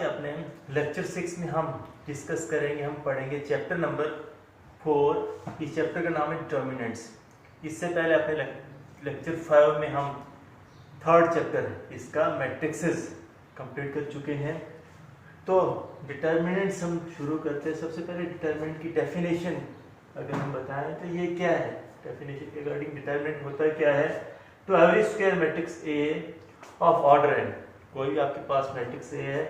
के अपने लेक्चर 6 में हम डिस्कस करेंगे, हम पढ़ेंगे चैप्टर नंबर 4। इस चैप्टर का नाम है डिटर्मिनेंट्स। इससे पहले अपने लेक्चर 5 में हम थर्ड चैप्टर इसका मैट्रिक्सेस कंप्लीट कर चुके हैं। तो डिटर्मिनेंट्स हम शुरू करते हैं। सबसे पहले डिटर्मिनेंट की डेफिनेशन अगर हम बताएं तो ये क्या है, डेफिनेशन के अकॉर्डिंग डिटर्मिनेंट होता क्या है। तो every square matrix A of order n, कोई भी आपके पास मैट्रिक्स ए है,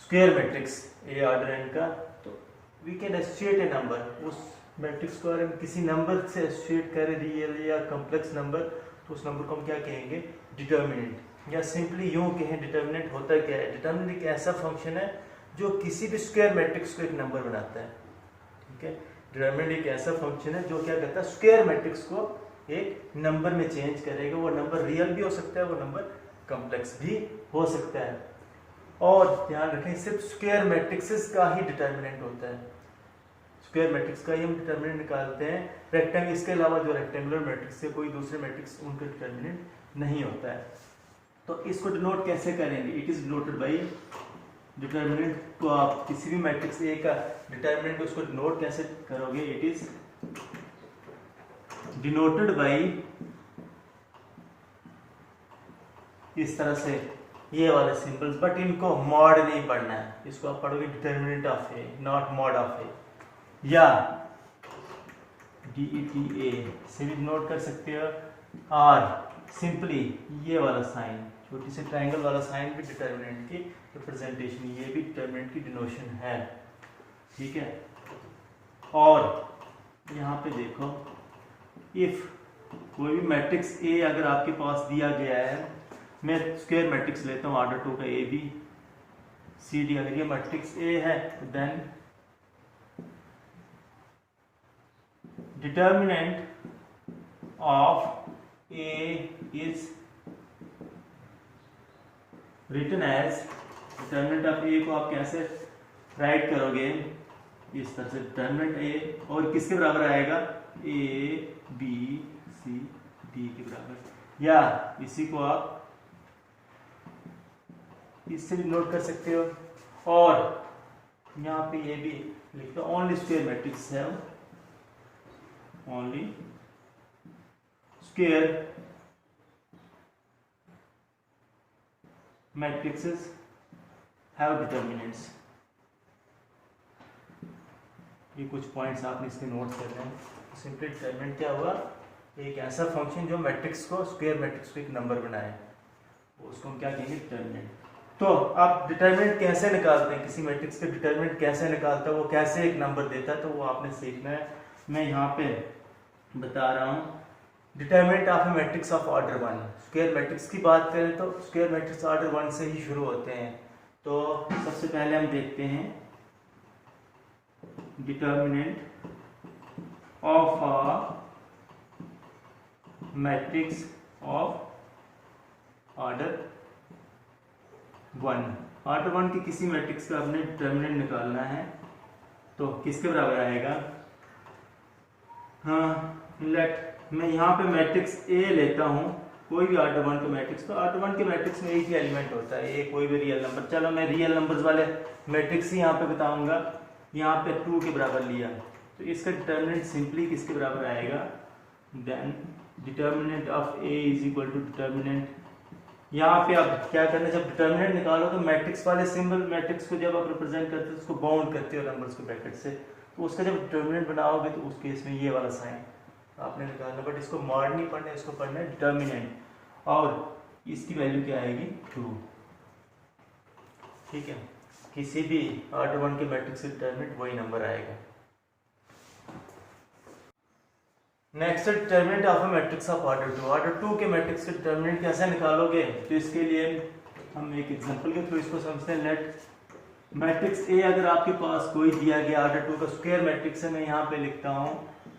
square matrix A order n का, तो we can associate a number. उस मैट्रिक्स को अगर हम किसी नंबर से एसोसिएट करें, रियल या कॉम्प्लेक्स नंबर, तो उस नंबर को हम क्या कहेंगे, डिटर्मिनेंट। या सिंपली यूं कहें, डिटर्मिनेंट होता क्या है। डिटर्मिनेंट एक ऐसा फंक्शन है जो किसी भी स्क्वायर मैट्रिक्स को एक नंबर बनाता है। ठीक है, डिटर्मिनेंट एक ऐसा फंक्शन है जो क्या करता है, स्क्वायर मैट्रिक्स को एक नंबर में चेंज करेगा। वो नंबर रियल भी हो सकता है, वो नंबर कॉम्प्लेक्स भी हो सकता है। और ध्यान रखें, सिर्फ स्क्वायर मैट्रिक्सेस का ही डिटर्मिनेंट होता है, स्क्वायर मैट्रिक्स का ही हम डिटर्मिनेंट निकालते हैं। रेक्टेंगल, इसके अलावा जो रेक्टेंगुलर मैट्रिक्स है, कोई दूसरे मैट्रिक्स, उनका डिटर्मिनेंट नहीं होता है। तो इसको डिनोट कैसे करेंगे, it is denoted by determinant. तो आप किसी भी मैट्रिक्स ए का डिटर्मिनेंट को उसको डिनोट कैसे करोगे, इट इज डिनोटेड बाई इस तरह से, ये वाले सिंबल्स, बट इनको मॉड नहीं पढ़ना है। इसको आप पढ़ोगे determinant of A, not mod of A, या DETA से भी नोट कर सकते हो। और सिंपली ये वाला साइन, छोटी से ट्रायंगल वाला साइन भी डिटर्मिनेंट की रिप्रेजेंटेशन, ये भी डिटर्मिनेंट की डिनोशन है। ठीक है, और यहाँ पे देखो, इफ कोई भी मैट्रिक्स ए अगर आपके पास दिया गया है, मैं स्क्वायर मैट्रिक्स लेता हूँ ऑर्डर 2 का ए बी सी डी, अगर ये मैट्रिक्स ए है, then determinant of A is written as, determinant of A को आप कैसे राइट करोगे, इस तरह से डिटर्मिनेंट ए, और किसके बराबर आएगा, ए बी सी डी के बराबर। या इसी को आप इससे भी नोट कर सकते हो। और यहाँ पे ये भी लिख दो, ओनली स्क्वायर मैट्रिक्स है, only square matrixes have determinants. ये कुछ पॉइंट्स आपने इसके नोट करने हैं। सिंपली डिटर्मिनेंट क्या हुआ, एक ऐसा फंक्शन जो मैट्रिक्स को, स्क्वायर मैट्रिक्स को एक नंबर बनाए, उसको हम क्या कहेंगे, डिटर्मिनेंट। तो आप डिटर्मिनेंट कैसे निकालते हैं, किसी मैट्रिक्स का डिटर्मिनेंट कैसे निकालता है, वो कैसे एक नंबर देता है, तो वो आपने सीखना है। मैं यहाँ पे बता रहा हूँ, determinant of A matrix of order 1। Square matrix की बात करें तो स्क्वायर मैट्रिक्स ऑर्डर 1 से ही शुरू होते हैं। तो सबसे पहले हम देखते हैं determinant of a matrix of order 1। Order 1 की किसी मैट्रिक्स का हमने डिटर्मिनेंट निकालना है, तो किसके बराबर आएगा, हाँ लेट, मैं यहाँ पे मैट्रिक्स ए लेता हूँ, कोई भी ऑर्डर 1 का मैट्रिक्स। तो ऑर्डर 1 के मैट्रिक्स में एक ही एलिमेंट होता है, ए, कोई भी रियल नंबर। चलो मैं रियल नंबर्स वाले मैट्रिक्स ही यहाँ पे बताऊंगा। यहाँ पे 2 के बराबर लिया, तो इसका डिटर्मिनेंट सिंपली किसके बराबर आएगा, then determinant of A is equal to determinant. यहाँ पे आप क्या करना, जब डिटर्मिनेंट निकालो तो मैट्रिक्स वाले सिंबल, मैट्रिक्स को जब आप रिप्रेजेंट करते हो उसको बाउंड करते हो नंबर्स को ब्रैकेट से, तो उसका जब डिटर्मिनेंट बनाओगे तो उस केस में ये वाला साइन आपने निकालना। बट इसको मॉड नहीं पढ़ना, इसको पढ़ना है डिटर्मिनेंट, और इसकी वैल्यू क्या आएगी, 2। ठीक है, किसी भी ऑर्डर 1 के मैट्रिक्स से डिटर्मिनेंट वही नंबर आएगा। Next determinant of a matrix of order 2। Order 2 के मैट्रिक्स के डिटर्मिनेंट कैसे निकालोगे, तो इसके लिए हम एक एग्जांपल के थ्रू इसको समझते हैं। लेट मैट्रिक्स ए अगर आपके पास कोई दिया गया ऑर्डर 2 का स्क्वायर मैट्रिक्स है, मैं यहाँ पे लिखता हूँ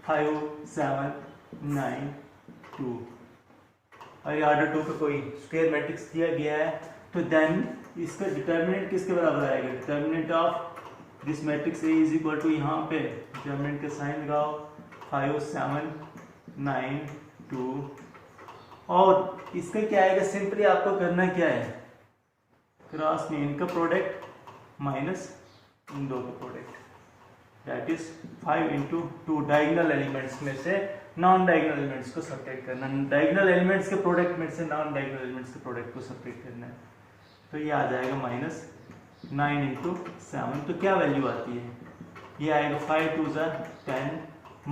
5 7 9 2, और ये ऑर्डर 2 का कोई स्क्वायर मैट्रिक्स दिया गया है, तो देन इसका डिटर्मिनेंट किसके बराबर आएगा, determinant of this matrix A is equal to, यहाँ पे डिटर्मिनेंट का साइन लगाओ, 5 7 9 2, और इसका क्या आएगा, सिंपली आपको करना क्या है, क्रॉस में इनका प्रोडक्ट माइनस इन दो के product, that is 5 into 2 diagonal elements में से नॉन डायगोनल एलिमेंट्स को सब्ट्रैक्ट करना, डायगोनल एलिमेंट्स के प्रोडक्ट में से नॉन डायगोनल एलिमेंट्स के प्रोडक्ट को सब्ट्रैक्ट करना है। तो ये आ जाएगा माइनस 9 इंटू 7। तो क्या वैल्यू आती है, ये आएगा 5 2 10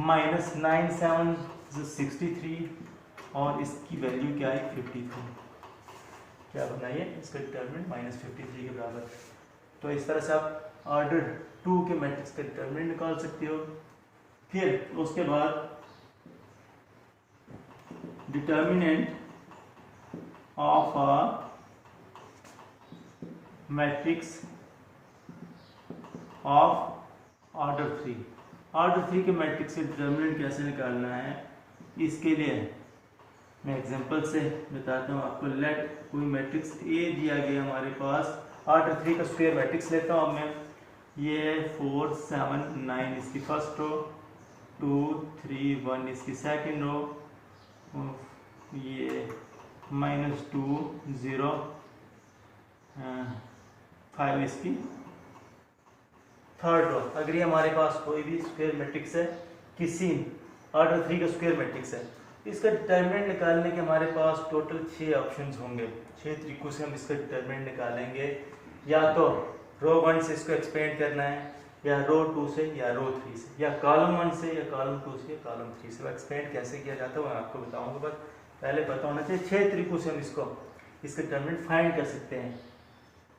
माइनस 9 7 63 और इसकी वैल्यू क्या है 53। क्या बनाइए इसका डिटर्मिनेंट माइनस 53 के बराबर। तो इस तरह से आप ऑर्डर 2 के मैट्रिक्स का डिटर्मिनेंट निकाल सकते हो। फिर उसके बाद determinant of a matrix of order 3। Order 3 के मैट्रिक्स के डिटर्मिनेंट कैसे निकालना है, इसके लिए मैं एग्जांपल से बताता हूँ आपको। लेट कोई मैट्रिक्स ए दिया गया हमारे पास, ऑर्डर 3 का स्क्वायर मैट्रिक्स लेता हूँ मैं। ये 4 7 9 इसकी फर्स्ट रो, 2 3 1 इसकी सेकंड रो, ये -2 0 5 इसकी थर्ड रो। अगर ये हमारे पास कोई भी स्क्वायर मैट्रिक्स है, किसी ऑर्डर 3 का स्क्वायर मैट्रिक्स है, इसका डिटर्मिनेंट निकालने के हमारे पास टोटल 6 ऑप्शंस होंगे। 6 तरीकों से हम इसका डिटर्मिनेंट निकालेंगे। या तो रो 1 से इसको एक्सपेंड करना है, या रो 2 से, या रो 3 से, या कॉलम 1 से, या कॉलम 2 से, या कॉलम 3 से। एक्सपेंड कैसे किया जाता है वो मैं आपको बताऊंगा, बस पहले पता होना चाहिए। 6 तरीकों से हम इसका डिटर्मिनेंट फाइंड कर सकते हैं।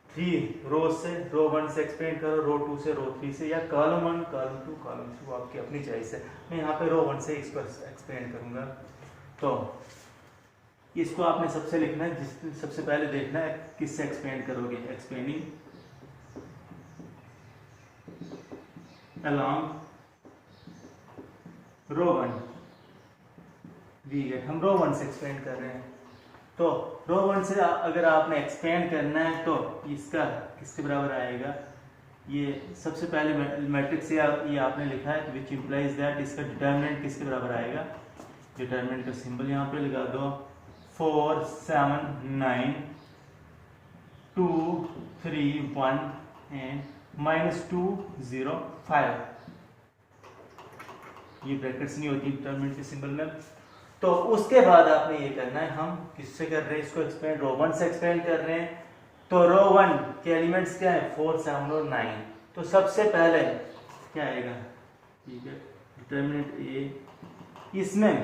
3 रो से, रो 1 से एक्सपेंड करो, रो 2 से, रो 3 से, या कॉलम 1 कॉलम 2 कॉलम 3, वो आपकी अपनी चॉइस है। मैं यहाँ पे रो 1 से इसको एक्सपेंड करूँगा। तो इसको आपने सबसे लिखना है, सबसे पहले देखना है किससे एक्सपेंड करोगे। Expanding along row 1 we get, हम रो 1 से एक्सपेंड कर रहे हैं। तो रो 1 से अगर आपने एक्सपेंड करना है तो इसका किसके बराबर आएगा, ये सबसे पहले मैट्रिक्स ये आपने लिखा है, विच इम्प्लाइज दैट इसका डिटर्मिनेंट किसके बराबर आएगा। डिटर्मिनेंट का सिंबल यहाँ पे लगा दो, 4 7 9 2 3 1 एंड -2 0 5। ये ब्रैकेट्स नहीं होती डिटर्मिनेंट के सिंबल में। तो उसके बाद आपने ये करना है, हम किससे कर रहे हैं इसको एक्सपेंड, रो 1 से एक्सपेंड कर रहे हैं। तो रो 1 के एलिमेंट्स क्या है, 4 7 और 9। तो सबसे पहले क्या आएगा, ठीक है, डिटर्मिनेंट ए, इसमें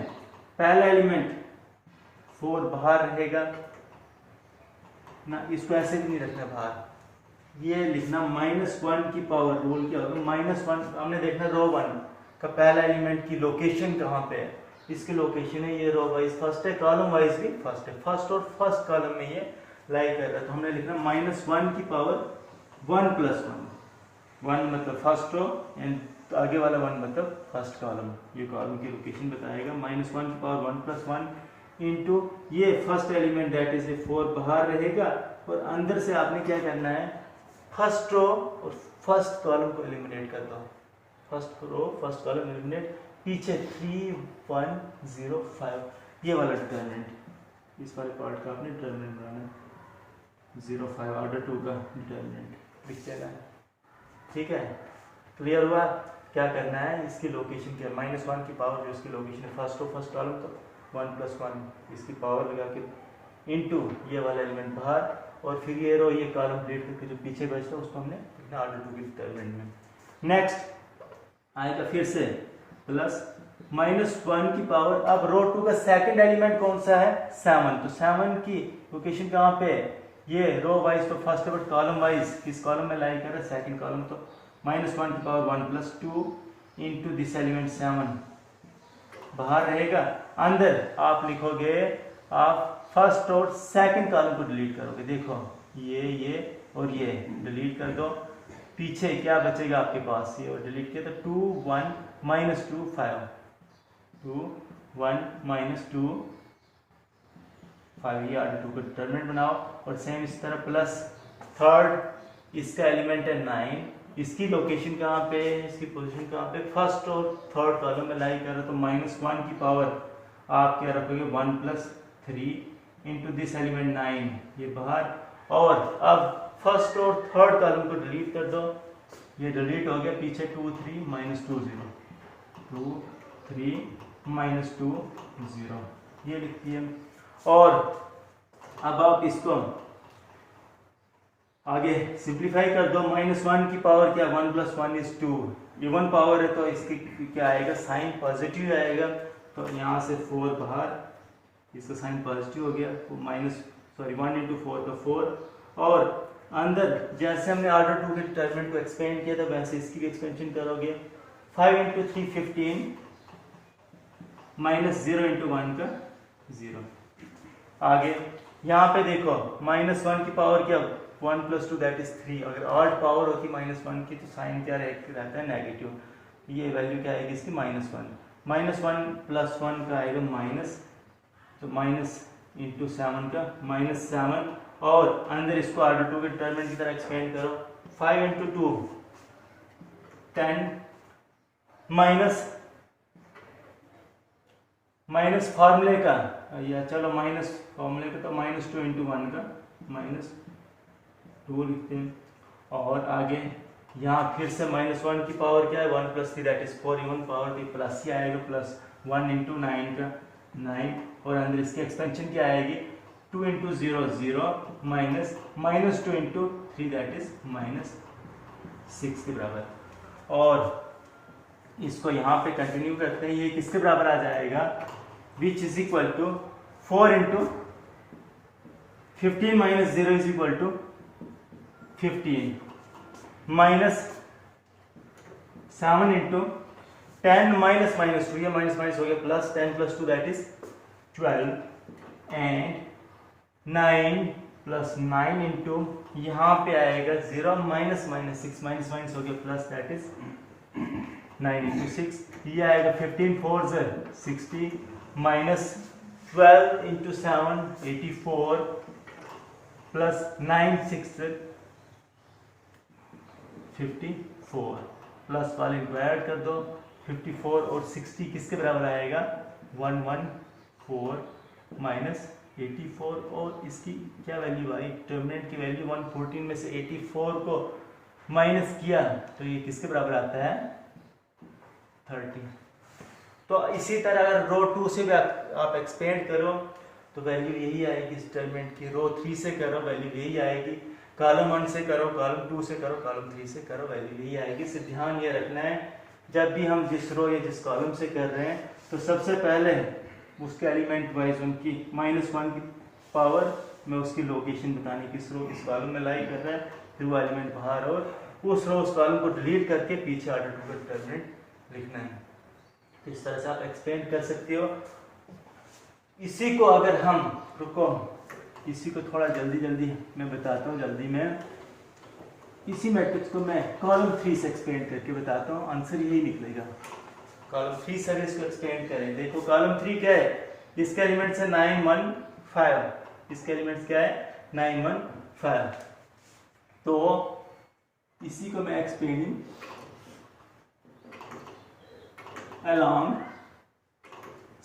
पहला एलिमेंट 4 बाहर रहेगा ना, इसको ऐसे भी नहीं रखना बाहर, ये लिखना -1 की पावर। रूल क्या होगा, -1 हमने देखना रो 1 का पहला एलिमेंट की लोकेशन कहाँ पे है, इसकी लोकेशन है ये रो वाइज फर्स्ट है, कॉलम वाइज भी फर्स्ट है, फर्स्ट और फर्स्ट कॉलम में ये लाई कर रहा है। तो हमने लिखना -1 की पावर 1 + 1, 1 मतलब फर्स्ट रो एंड आगे वाला 1 मतलब फर्स्ट कॉलम। ये कॉलम की लोकेशन बताएगा। -1 की पावर 1 + 1 इंटू ये फर्स्ट एलिमेंट दैट इज 4 बाहर रहेगा, और अंदर से आपने क्या करना है, फर्स्ट रो और फर्स्ट कॉलम को एलिमिनेट कर दो। First row first column eliminate, पीछे 3 1 0 5, ये वाला डिटर्मिनेंट, इस वाले पार्ट का आपने डिटर्मिनेंट बनाना है। 0 5 ऑर्डर 2 का डिटर्मिनेंट लिख देना है। ठीक है, क्लियर हुआ। क्या करना है, इसकी लोकेशन क्या, -1 की पावर जो इसकी लोकेशन है फर्स्ट रो फर्स्ट कॉलम, तो 1 + 1 इसकी पावर लगा के इंटू ये वाला एलिमेंट बाहर, और फिर ये रो ये कॉलम प्लेट करके जो पीछे बचता है उसको हमने लिखना ऑर्डर 2 के डिटर्मिनेंट में। नेक्स्ट आएगा फिर से प्लस -1 की पावर, अब रो 2 का सेकंड एलिमेंट कौन सा है, 7। तो 7 की लोकेशन कहाँ पे है, ये रो वाइज तो फर्स्ट है, बट कॉलम वाइज किस कॉलम में लाई कर रहा है, सेकंड कॉलम। तो -1 की पावर 1 + 2 इंटू दिस एलिमेंट 7 बाहर रहेगा, अंदर आप लिखोगे, आप फर्स्ट और सेकंड कॉलम को डिलीट करोगे। देखो ये और ये डिलीट कर दो, पीछे क्या बचेगा आपके पास, ये और डिलीट किया तो 2 1 -2 5, 2 1 -2 5, ये ऑर्डर 2 का डिटर्मिनेंट बनाओ। और सेम इस तरह प्लस थर्ड, इसका एलिमेंट है 9, इसकी लोकेशन कहाँ पे, इसकी पोजीशन कहाँ पे, फर्स्ट और थर्ड कॉलम में लाई कर रहा, तो -1 की पावर आप क्या रखोगे 1 + 3 इंटू दिस एलिमेंट 9, ये बाहर। और अब फर्स्ट और थर्ड कॉलम को डिलीट कर दो, ये डिलीट हो गया, पीछे 2 3 माइनस 2 0, 2 3 माइनस 2 0 ये लिख दिया। और अब आप इसको आगे सिंप्लीफाई कर दो, -1 की पावर क्या, 1 + 1 = 2, इवन पावर है तो इसकी क्या आएगा, साइन पॉजिटिव आएगा, तो यहाँ से 4 बाहर, इसका साइन पॉजिटिव हो गया, तो 1 × 4 तो 4, और अंदर जैसे हमने ऑर्डर 2 के डिटरमिनेंट को एक्सपेंड किया था वैसे इसकी भी एक्सपेंशन करोगे, 5 × 3 15 -0 × 1 का 0। आगे यहाँ पे देखो -1 की पावर क्या, 1 + 2 दैट इज 3, अगर ऑड पावर होती -1 की तो साइन क्या रहता है, नेगेटिव, ये वैल्यू क्या आएगी इसकी -1, -1 + 1 का आएगा माइनस, तो माइनस × 7 का -7, और अंदर इसको ऑर्डर 2 के डिटरमिनेंट की तरह एक्सपेंड करो, 5 × 2 10 माइनस फार्मूले का, या चलो माइनस फार्मूले का, तो -2 × 1 का -2 लिखते हैं, और आगे यहाँ फिर से -1 की पावर क्या है, 1 + 3 दैट इज 4, इवन पावर की प्लस ही आएगा, प्लस 1 × 9 का 9, और अंदर इसकी एक्सपेंशन क्या आएगी, 2 × 0 0 माइनस -2 × 3 दैट इज -6 के बराबर। और इसको यहाँ पे कंटिन्यू करते हैं, ये किसके बराबर आ जाएगा, which is equal to 4 × 15 - 0 is equal to 15, minus 7 × 10 -2, ये माइनस हो गया, प्लस 10 + 2 दैट इज 12, एंड 9 + 9 × यहाँ पे आएगा 0 -6 माइनस हो गया, प्लस दैट इज 9 × 6, ये आएगा 15 4 60, माइनस 12 × 7 84, प्लस 9 6 54, प्लस वाले को ऐड कर दो, 54 और 60 किसके बराबर आएगा, 114 माइनस 84, और इसकी क्या वैल्यू आई, डिटरमिनेंट की वैल्यू 114 में से 84 को माइनस किया तो ये किसके बराबर आता है, 30। तो इसी तरह अगर रो 2 से भी आप एक्सपेंड करो तो वैल्यू यही आएगी डिटरमिनेंट की, रो 3 से करो वैल्यू यही आएगी, कॉलम 1 से करो, कॉलम 2 से करो, कॉलम 3 से करो, वैल्यू यही आएगी। सिर्फ ध्यान ये रखना है जब भी हम जिस रो या जिस कॉलम से कर रहे हैं तो सबसे पहले उसके एलिमेंट वाइज उनकी -1 की पावर में उसकी लोकेशन बतानी, किस रो किस कॉलम में लाई कर रहा है, फिर वो एलिमेंट बाहर, और उस रो उस कॉलम को डिलीट करके पीछे ऑर्डर 2 का डिटरमिनेंट लिखना है। इस तरह से आप एक्सपेंड कर सकते हो। इसी को अगर हम रुको, इसी को थोड़ा जल्दी मैं बताता हूँ, जल्दी में इसी मैट्रिक्स को मैं कॉलम 3 से एक्सपेंड करके बताता हूँ, आंसर यही निकलेगा। कॉलम 3 से इसको एक्सपेंड करें, देखो कॉलम 3 क्या है, इसके एलिमेंट्स है 9 1 5, इसके एलिमेंट्स क्या है 9 1 5, तो इसी को मैं एक्सपेंडिंग अलॉन्ग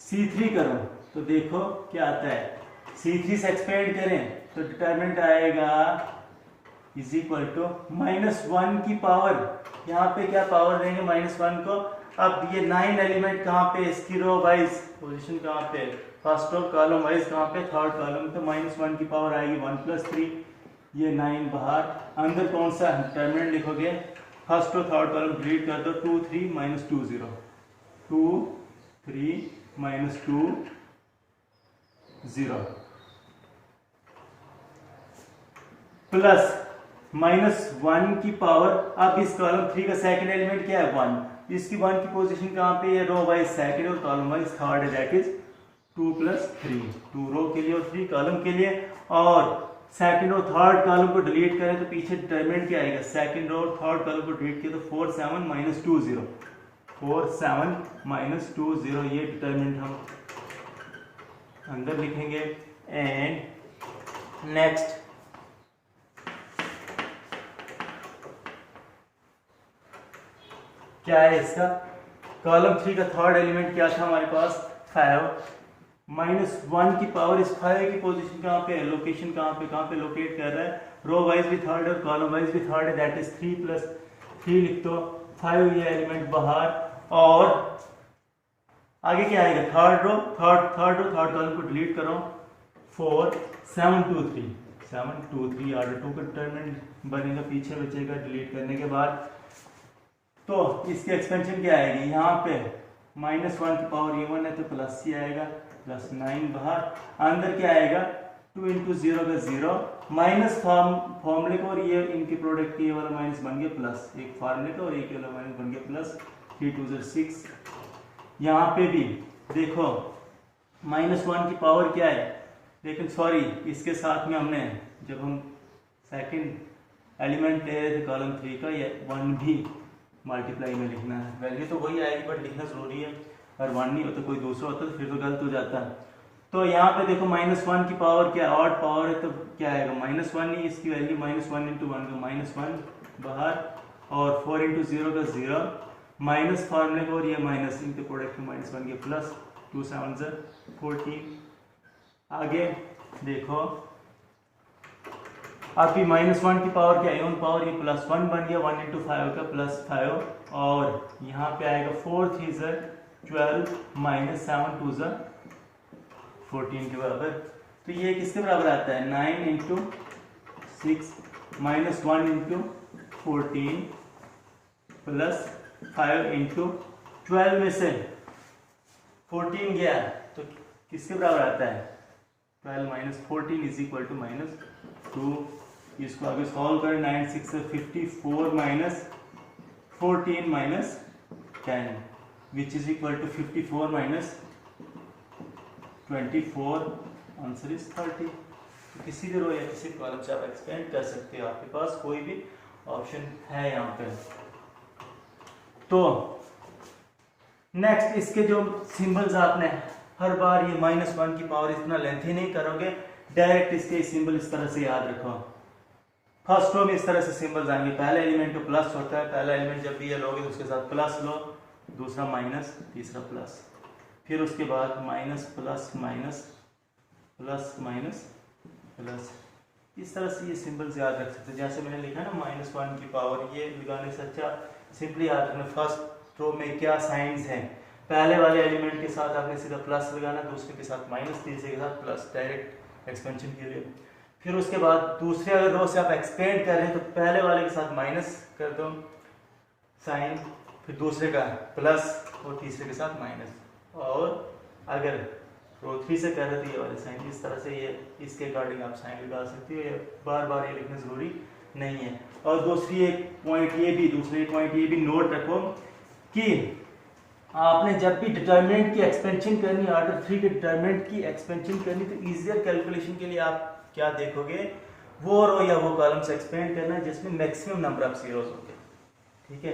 C3 करूं तो देखो क्या आता है, C3 से एक्सपेंड करें तो डिटरमिनेंट आएगा इज इक्वल टू -1 की पावर, यहाँ पे क्या पावर देंगे -1 को। अब ये 9 एलिमेंट कहाँ पे, इसकी रो वाइज पोजीशन कहाँ पे, फर्स्ट रो कॉलम वाइज कहाँ पे, थर्ड कॉलम, तो -1 की पावर आएगी 1 + 3, ये 9 बाहर, अंदर कौन सा डिटरमिनेंट लिखोगे, first row third column delete कर दो, 2 3 -2 0, 2 3 -2 0, प्लस -1 की पावर। अब इस कॉलम 3 का सेकंड एलिमेंट क्या है 1, इसकी 1 की पोजीशन कहाँ पे है, रो वाइज सेकंड और कॉलम वाइज थर्ड है, दैट इज 2 + 3, 2 रो के लिए और 3 कॉलम के लिए। और सेकंड और थर्ड कॉलम को डिलीट करें तो पीछे डिटरमिनेंट क्या आएगा, सेकंड रो और थर्ड कॉलम को डिलीट किया तो 4 7 -2 0, 4 7 -2 0, ये डिटरमिनेंट हम अंदर लिखेंगे। एंड नेक्स्ट क्या है इसका, कॉलम 3 का थर्ड एलिमेंट क्या था हमारे पास 5, -1 की पावर, इस 5 की पोजीशन कहाँ पे है, लोकेशन कहाँ पे लोकेट कर रहा है रो वाइज भी थर्ड है और कॉलम वाइज भी थर्ड है, दैट इज 3 प्लस 3 लिख दो, 5 ये एलिमेंट बाहर। और आगे क्या आएगा, थर्ड रो थर्ड कॉलम को डिलीट करो, 4 7 2 3 7 2 3 ऑर्डर 2 का डिटरमिनेंट बनेगा, पीछे बचेगा डिलीट करने के बाद। तो इसकी एक्सपेंशन क्या आएगी, यहाँ पे -1 की पावर ये 1 है तो प्लस ही आएगा, प्लस 9 बाहर, अंदर क्या आएगा 2 इंटू 0 का 0, माइनस फॉर्मूले को और ये इनके प्रोडक्ट के ये वाला माइनस बन गया प्लस, एक फार्मूले का और एक वाला माइनस बन गया प्लस, 3 2 6। यहाँ पे भी देखो -1 की पावर क्या है, लेकिन सॉरी इसके साथ में हमने जब हम सेकंड एलिमेंट ले रहे थे कॉलम 3 का, ये 1 भी मल्टीप्लाई में लिखना है, वैल्यू तो वही आएगी बट लिखना जरूरी है, और 1 नहीं होता कोई दूसरा होता तो फिर तो गलत हो जाता है। तो यहाँ पे देखो -1 की पावर क्या, ऑड पावर है तो क्या आएगा -1 नहीं, इसकी वैल्यू -1 इंटू 1 का -1 बाहर, और 4 इंटू 0 का 0, माइनस फार्मूले को और ये माइनस इनके प्रोडक्ट में -1 के प्लस, 2 7 14। आगे देखो आपकी -1 की पावर क्या है, इवन पावर ये +1 बन गया, 1 इंटू 5 का +5, और यहाँ पे आएगा 4 3 12 -7 2 14 के बराबर। तो ये किसके बराबर आता है, 9 इंटू 6 -1 इंटू 14 प्लस 5 इंटू 12 में से 14 गया तो किसके बराबर आता है, 12 माइनस 14 इज इक्वल टू -2। इसको आगे सॉल्व करें, 9 6 54 minus 14 minus 10 which is equal to 54 minus 24, answer is 30। तो किसी भी रो या किसी कॉलम से आप एक्सपेंड कर सकते हो, आपके पास कोई भी ऑप्शन है यहाँ पे। तो नेक्स्ट इसके जो सिंबल्स आपने हर बार ये -1 की पावर इतना लेंथी नहीं करोगे, डायरेक्ट इसके सिंबल इस तरह से याद रखो। फर्स्ट रो में इस तरह से सिंबल्स आएंगे, पहला एलिमेंट तो प्लस होता है, पहला एलिमेंट जब भी ये लोगे तो उसके साथ प्लस लो, दूसरा माइनस, तीसरा प्लस, फिर उसके बाद minus plus minus plus minus plus, इस तरह से ये सिंबल्स याद रख सकते हैं। जैसे मैंने लिखा ना -1 की पावर, ये लगाने से अच्छा सिंपली याद रखना फर्स्ट रो में क्या साइंस हैं, पहले वाले एलिमेंट के साथ आपने सीधा प्लस लगाना, दूसरे के साथ माइनस, तीसरे के साथ प्लस, डायरेक्ट एक्सपेंशन के लिए। फिर उसके बाद दूसरे अगर रो से आप एक्सपेंड कर रहे हैं तो पहले वाले के साथ माइनस कर दो साइन, फिर दूसरे का प्लस और तीसरे के साथ माइनस, और अगर रो 3 से कर रहे तो ये वाले साइन, इस तरह से ये इसके अकॉर्डिंग आप साइन लगा सकते हो, ये बार बार ये लिखना जरूरी नहीं है। और दूसरी एक पॉइंट ये भी नोट रखो कि आपने जब भी डिटरमिनेंट की एक्सपेंशन करनी, ऑर्डर 3 के डिटरमिनेंट की एक्सपेंशन करनी, तो इजियर कैलकुलेशन के लिए आप क्या देखोगे, वो रो या वो कॉलम से एक्सपेंड करना है जिसमें मैक्सिमम नंबर ऑफ जीरोज होंगे। ठीक है,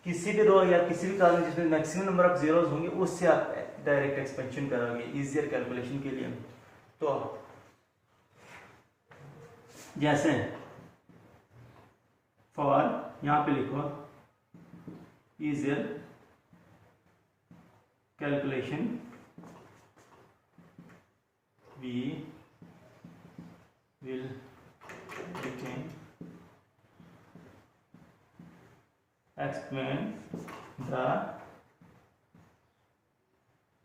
किसी भी रो या किसी भी कॉलम जिसमें मैक्सिमम नंबर ऑफ जीरोज होंगे उससे आप डायरेक्ट एक्सपेंशन करोगे इजियर कैलकुलेशन के लिए। तो जैसे फॉर यहां पे लिखो easier calculation we will explain the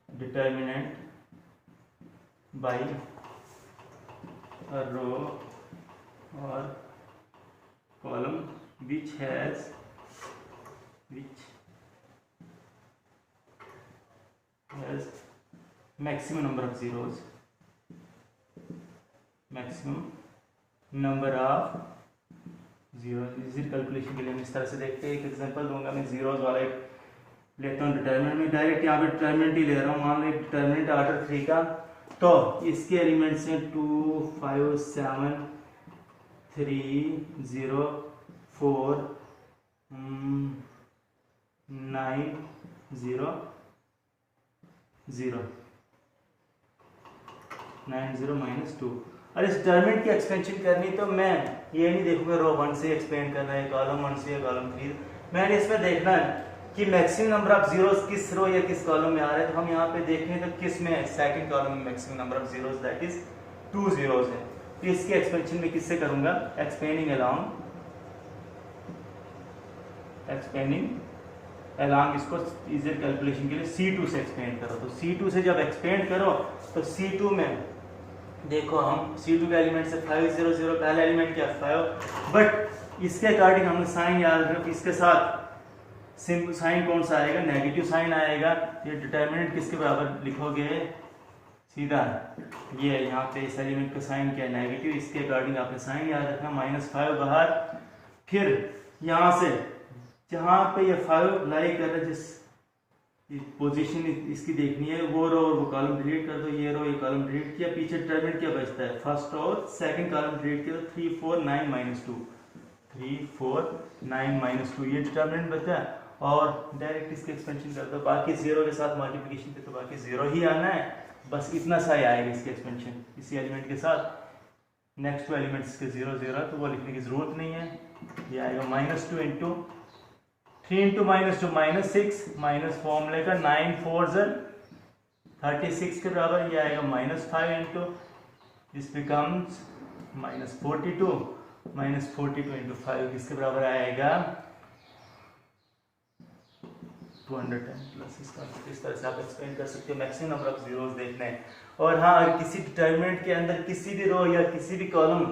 determinant by a row or column which has maximum number of zeros, maximum number of zero. Easy calculation के लिए हम इस तरह से देखते हैं, एक एग्जांपल दूंगा मैं, जीरोज वाला एक लेता हूँ डिटरमिनेंट में, डायरेक्ट यहाँ पे डिटरमिनेंट ही ले रहा हूँ, मान लो डिटरमिनेंट ऑर्डर 3 का, तो इसके एलिमेंट्स हैं 2 5 7 3 0 4 9 0 0 9 0 -2। और इस डिटरमिनेंट की एक्सपेंशन करनी तो मैं ये नहीं देखूंगा रो 1 से एक्सपेंड करना है, कॉलम 1 से या कॉलम 3, मैंने इसमें देखना है कि मैक्सिमम नंबर ऑफ जीरोस किस रो या किस कॉलम में आ रहे हैं। तो हम यहाँ पे देखें तो किस में, सेकंड कॉलम में maximum number of zeros that is 2 zeros है। तो इसके एक्सपेंशन में किससे करूंगा, एक्सपेंडिंग अलोंग इसको इजियर कैलकुलेशन के लिए C2 से एक्सपेंड करो। तो C2 से जब एक्सपेंड करो तो C2 में देखो हम C2 के एलिमेंट से 5 0 0 पहला एलिमेंट क्या 5, बट इसके अकॉर्डिंग हमने साइन याद रखो, इसके साथ साइन कौन सा आएगा, नेगेटिव साइन आएगा। ये डिटर्मिनेंट किसके बराबर लिखोगे, सीधा ये यहाँ पे इस एलिमेंट का साइन क्या है नेगेटिव, इसके अकॉर्डिंग आपने साइन याद रखना, -5 बाहर। फिर यहाँ से जहाँ पे ये 5 लाई कर रहा है, जिस पोजीशन इसकी देखनी है, वो रो और वो कॉलम डिलीट कर दो, ये रो ये कॉलम डिलीट किया, पीछे डिटरमिनेंट क्या बचता है, फर्स्ट और सेकंड कॉलम डिलीट किया तो 3 4 9 -2 3 4 9 -2 ये डिटरमिनेंट बचा है। और डायरेक्ट इसके एक्सपेंशन कर दो, बाकी 0 के साथ मल्टीप्लिकेशन पे तो बाकी 0 ही आना है, बस इतना सा ही आएगा इसके एक्सपेंशन इसी एलिमेंट के साथ। नेक्स्ट टू एलिमेंट्स के 0 0 तो वो लिखने की जरूरत नहीं है, ये आएगा -2 इंटू 3 इंटू -2 -6 माइनस फॉर्मूले का 9 4 36 के बराबर, ये आएगा -5 इंटू दिस बिकम्स -42 इंटू 5 किसके बराबर आएगा 210 प्लस इसका। इस तरह से आप एक्सप्लेन कर सकते हो, मैक्सिमम नंबर ऑफ जीरोस देखने हैं। और हाँ, अगर किसी डिटरमिनेंट के अंदर किसी भी रो या किसी भी कॉलम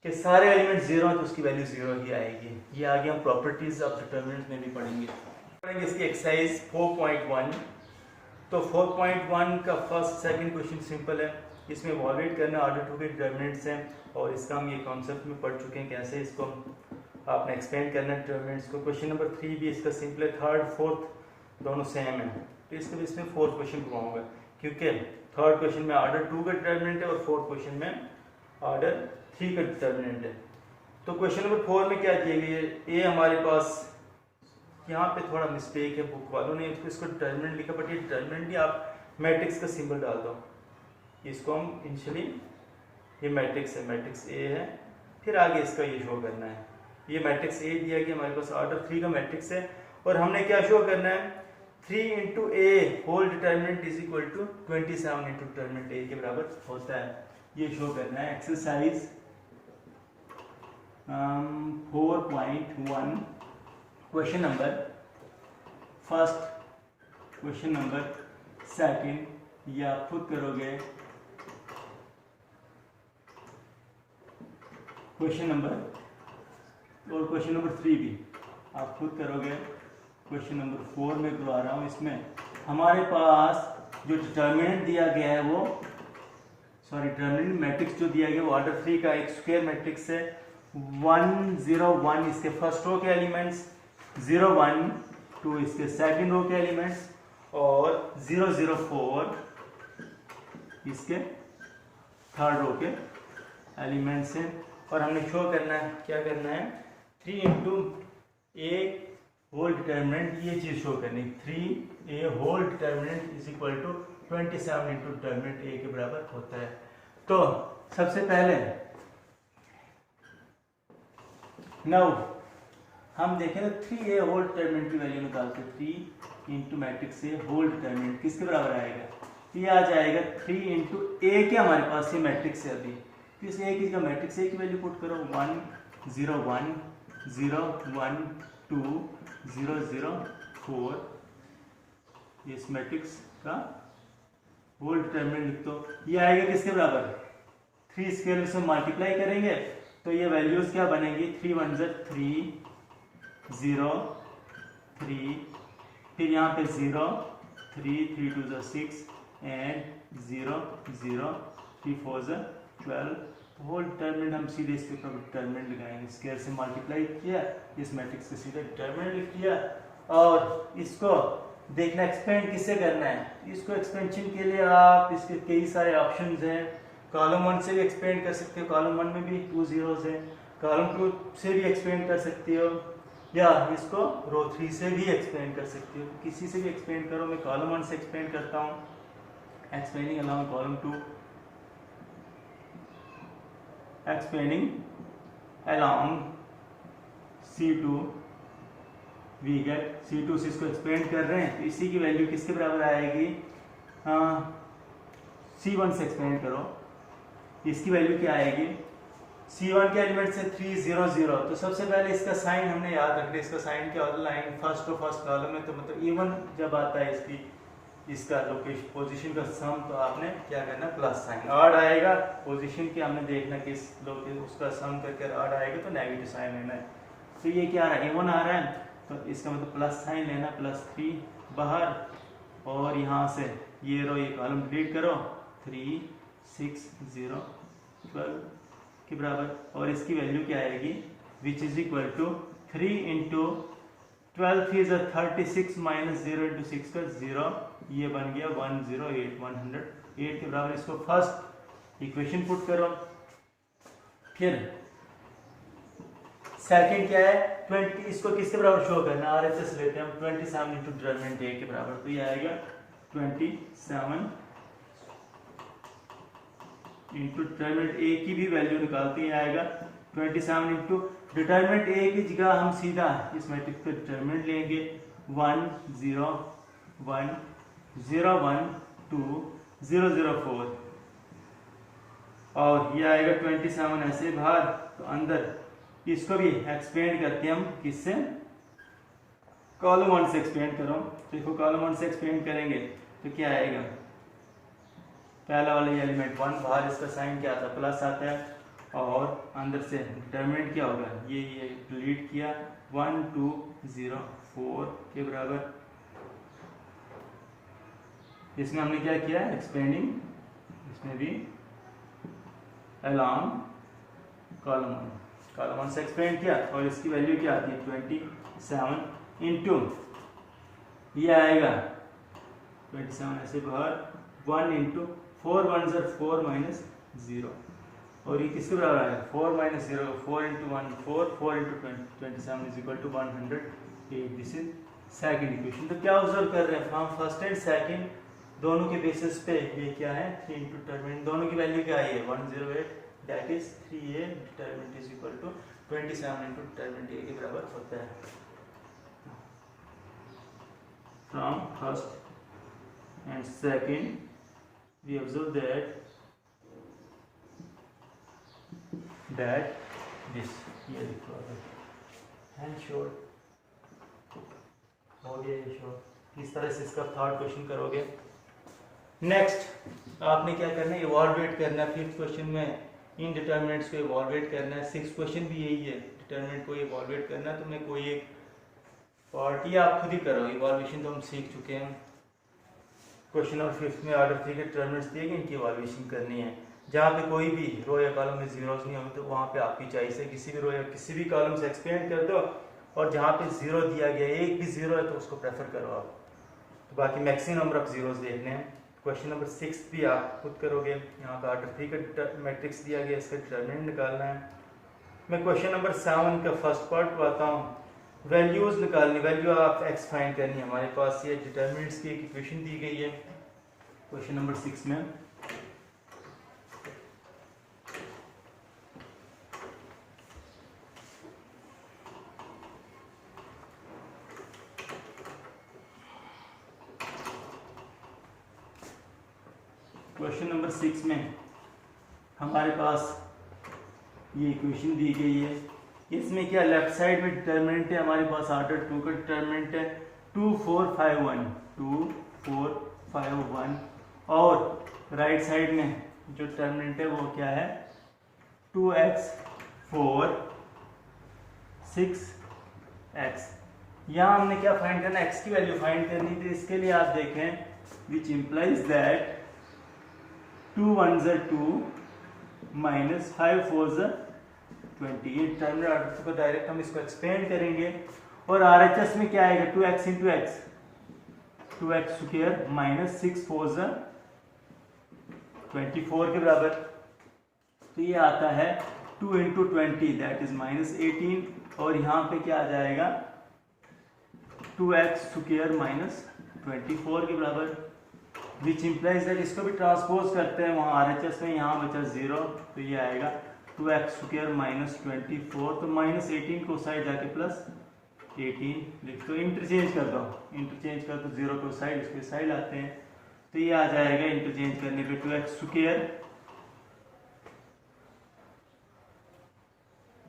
के सारे एलिमेंट 0 हैं तो उसकी वैल्यू 0 ही आएगी। ये आगे हम प्रॉपर्टीज ऑफ डिटरमिनेंट में भी पढ़ेंगे इसकी एक्सरसाइज 4.1। तो 4.1 का फर्स्ट सेकंड क्वेश्चन सिंपल है, इसमें इवैल्यूएट करना ऑर्डर 2 के डिटरमिनेंट्स हैं, और इसका हम ये कॉन्सेप्ट में पढ़ चुके हैं कैसे इसको आपने एक्सपेंड करना है डिटरमिनेंट्स को। क्वेश्चन नंबर 3 भी इसका सिंपल है, थर्ड फोर्थ दोनों सेम है, तो इसको भी इसमें फोर्थ क्वेश्चन घुमाऊंगा, क्योंकि थर्ड क्वेश्चन में ऑर्डर 2 का डिटरमिनेंट है और फोर्थ क्वेश्चन में ऑर्डर 3 का डिटरमिनेंट है। तो क्वेश्चन नंबर 4 में क्या दिया गया है, ए हमारे पास यहाँ पे थोड़ा मिस्टेक है, बुक वालों ने इसको डिटरमिनेंट लिखा, बट ये डिटरमिनेंट नहीं, आप मैट्रिक्स का सिंबल डाल दो, इसको हम इनिशियली ये मैट्रिक्स है, मैट्रिक्स ए है, फिर आगे इसका ये शो करना है। ये मैट्रिक्स ए दिया गया हमारे पास, ऑर्डर 3 का मैट्रिक्स है, और हमने क्या शो करना है 3 into A whole determinant is equal to 27 into determinant A के बराबर होता है, ये शो करना है। Exercise 4.1 question number first, question number second ये आप खुद करोगे, क्वेश्चन नंबर और क्वेश्चन नंबर 3 भी आप खुद करोगे। क्वेश्चन नंबर 4 में करवा रहा हूँ, इसमें हमारे पास जो डिटरमिनेंट दिया गया है वो डिटरमिनेंट मैट्रिक्स जो दिया गया वो ऑर्डर 3 का एक स्क्वायर मैट्रिक्स है। 1 0 1 इसके फर्स्ट रो के एलिमेंट्स, 0 1 2 इसके सेकंड रो के एलिमेंट्स, और 0 0 4 इसके थर्ड रो के एलिमेंट्स हैं। और हमने शो करना है, क्या करना है 3 इंटू ए होल डिटरमिनेंट, ये चीज शो करनी, 3 A whole determinant is equal to 27 into determinant A के बराबर होता है। तो सबसे पहले नाउ हम देखें तो 3a होल डिटरमिनेंट की वैल्यू निकालते हैं, 3 into matrix A whole determinant किसके बराबर आएगा, ये आ जाएगा 3 इंटू ए के हमारे पास ये मैट्रिक्स है, अभी तो इस ए की जगह मैट्रिक्स ए की वैल्यू पुट करो, 1 0 1 0 1 2 0 0 4, इस मैट्रिक्स का होल डिटरमिनेंट लिख दो, ये आएगा किसके बराबर 3 स्केलर से मल्टीप्लाई करेंगे तो ये वैल्यूज क्या बनेगी, 3 1 3 0 3, फिर यहाँ पे 0 3 3 2 6 एंड 0 0 3 4 12, होल डिटरमिनेंट हम सीधे इसके ऊपर डिटरमिनेंट लगाएंगे, स्केयर से मल्टीप्लाई किया, इस मैट्रिक्स के सीधे डिटरमिनेंट लिख दिया। और इसको देखना एक्सपेंड किससे करना है, इसको एक्सपेंशन के लिए आप इसके कई सारे ऑप्शंस हैं, कॉलम 1 से भी एक्सपेंड कर सकते हो, कॉलम 1 में भी 2 zeros है, कॉलम 2 से भी एक्सपेंड कर सकते हो, या इसको रो 3 से भी एक्सपेंड कर सकते हो, किसी से भी एक्सपेंड करो। मैं कॉलम 1 से एक्सपेंड करता हूँ, expanding along column 2, expanding along C2 we get C2 से इसको एक्सपेंड कर रहे हैं तो इसी की वैल्यू किसके बराबर आएगी, C1 से एक्सपेंड करो, इसकी वैल्यू क्या आएगी, C1 के एलिमेंट से 3 0 0। तो सबसे पहले इसका साइन हमने याद रखना, इसका साइन क्या होता है, line first to first column में, तो मतलब इवन जब आता है इसका लोकेशन पोजीशन का सम, तो आपने क्या करना, प्लस साइन। ऑड आएगा पोजीशन की हमने देखना कि इस लोकेशन उसका सम करके ऑड आएगा तो नेगेटिव साइन लेना है। तो ये क्या आ रहा है, इवन आ रहा है, तो इसका मतलब प्लस साइन लेना, +3 बाहर, और यहाँ से ये रो ये कॉलम डिलीट करो, 3 6 0 12 के बराबर, और इसकी वैल्यू क्या आएगी, which is equal to 3 into 12 3 36 minus 0 into 6 का 0, ये बन गया 108 108 के बराबर। इसको फर्स्ट इक्वेशन पुट करो। फिर सेकंड क्या है, 20, इसको किसके बराबर शो करना, RHS लेते हैं हम, 27 इंटू डिटरमिनेंट A के बराबर, तो ये आएगा 27 इंटू डिटरमिनेंट A की भी वैल्यू निकालते ही आएगा 27 इंटू डिटरमिनेंट A की जगह हम सीधा इस मैट्रिक्स पे डिटरमिनेंट लेंगे 1 0 1 0 1 2 0 0 4, और ये आएगा 27 ऐसे बाहर, तो अंदर इसको भी एक्सपेंड करते हैं हम, किससे, कॉलम 1 से एक्सपेंड करो। देखो कॉलम 1 से एक्सपेंड करेंगे तो क्या आएगा, पहला वाला एलिमेंट 1 बाहर, इसका साइन क्या आता है, प्लस आता है, और अंदर से डिटरमिनेंट क्या होगा, ये डिलीट किया 1 2 0 4 के बराबर। इसमें हमने क्या किया, एक्सपेंडिंग, इसमें भी अलोंग कॉलम 1 से एक्सपेंड किया, और इसकी वैल्यू क्या आती है 27 इंटू ये आएगा 27 ऐसे बाहर 1 इंटू 4 1 4 माइनस 0, और ये किसके बराबर आएगा, 4 minus 0 4 into 1 4 4 into 27 is equal to 108। This is second equation. तो क्या ऑब्जर्व कर रहे हैं, फ्रॉम फर्स्ट एंड सेकंड दोनों के बेसिस पे ये क्या है, 3 इंटू डिटरमिनेंट, दोनों की वैल्यू क्या आई है 108, that is 3A determinant is equal to 27 into determinant A के बराबर होता है। From first and second we observe that this, ये लिखो एंड शोर हो गया, ये शोर। इस तरह से इसका थर्ड क्वेश्चन करोगे। नेक्स्ट आपने क्या करना है, इवॉल्वेट करना है। फिफ्थ क्वेश्चन में इनडिटरमिनेंट्स को इवॉल्वेट करना है। सिक्स क्वेश्चन भी यही है, डिटरमिनेंट को इवॉल्वेट करना है। तुमने कोई एक पार्ट या आप खुद ही करो, इवॉल्वेशन तो हम सीख चुके हैं। क्वेश्चन नंबर फिफ्थ में ऑर्डर 3 के डिटरमिनेंट्स दिए गए, इनकी इवॉल्वेशन करनी है। जहाँ पे कोई भी रो या कॉलम में जीरोस नहीं होंगे तो वहाँ पे आपकी चॉइस है, किसी भी रो या किसी भी कॉलम से एक्सपेंड कर दो, और जहाँ पे जीरो दिया गया एक भी जीरो है तो उसको प्रेफर करो आप। तो बाकी मैक्सिमम नंबर ऑफ जीरोस देखने हैं। क्वेश्चन नंबर 6 भी आप खुद करोगे। यहाँ पे ऑर्डर 3 का मैट्रिक्स दिया गया, इसका डिटरमिनेंट निकालना है। मैं क्वेश्चन नंबर 7 का फर्स्ट पार्ट बताता हूँ। वैल्यूज निकालनी, वैल्यू ऑफ एक्स फाइंड करनी है। हमारे पास ये डिटरमिनेंट्स की एक इक्वेशन दी गई है क्वेश्चन नंबर 6 में। क्वेश्चन नंबर 6 में हमारे पास ये इक्वेशन दी गई है। इसमें क्या लेफ्ट साइड में डिटरमिनेंट है हमारे पास ऑर्डर 2 का डिटरमिनेंट है 2 4 5 1 2 4 5 1, और राइट साइड में जो डिटरमिनेंट है वो क्या है 2x 4 6x। यहाँ हमने क्या फाइंड करना है, x की वैल्यू फाइंड करनी थी। इसके लिए आप देखें विच इम्प्लाइज दैट 2 1 2 माइनस 5 4 20। ये डिटरमिनेंट ऑर्डर को डायरेक्ट हम इसको एक्सपेंड करेंगे, और RHS में क्या आएगा 2x into x 2x square minus 6 4 24 के बराबर। तो ये आता है 2 इंटू 20 दैट इज माइनस 18, और यहाँ पे क्या आ जाएगा 2x स्क्वायर माइनस 24 के बराबर। विच इम्प्लाइज दैट, इसको भी ट्रांसपोज करते हैं वहाँ RHS में, यहाँ बचा 0, तो ये आएगा 2x स्क्वायर माइनस 24, तो माइनस 18 को साइड जाके प्लस 18 लिख दो। इंटरचेंज कर दो, इंटरचेंज कर दो 0 को साइड, इसके साइड आते हैं, तो ये आ जाएगा इंटरचेंज करने पे 2x स्क्वायर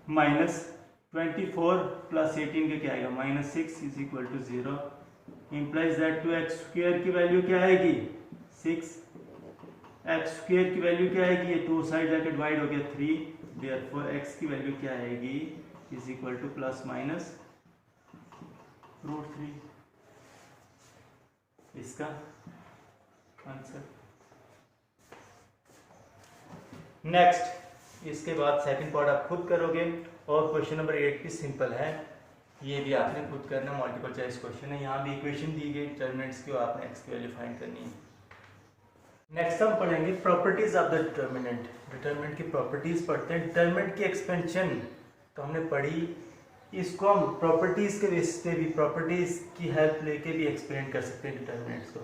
-24 + 18 का क्या आएगा -6 is equal to 0 implies that 2x² की वैल्यू क्या आएगी 6 x² की वैल्यू क्या आएगी ये 2 साइड जाके डिवाइड हो गया 3 देयरफॉर x की वैल्यू क्या आएगी इज इक्वल टू ± √3 इसका आंसर। नेक्स्ट इसके बाद सेकंड पार्ट आप खुद करोगे और क्वेश्चन नंबर 8 भी सिंपल है, ये भी आपने खुद करना, मल्टीपल चॉइस क्वेश्चन है। यहाँ भी इक्वेशन दी गई डिटरमिनेंट्स की, आपने x की वैल्यू फाइंड करनी है। नेक्स्ट हम पढ़ेंगे properties of the determinant. Determinant की प्रॉपर्टीज पढ़ते हैं। डिटरमिनेंट की एक्सपेंशन तो हमने पढ़ी, इसको हम प्रॉपर्टीज के बेसिस पे भी, प्रॉपर्टीज की हेल्प लेके भी एक्सपेंड कर सकते हैं डिटरमिनेंट्स को।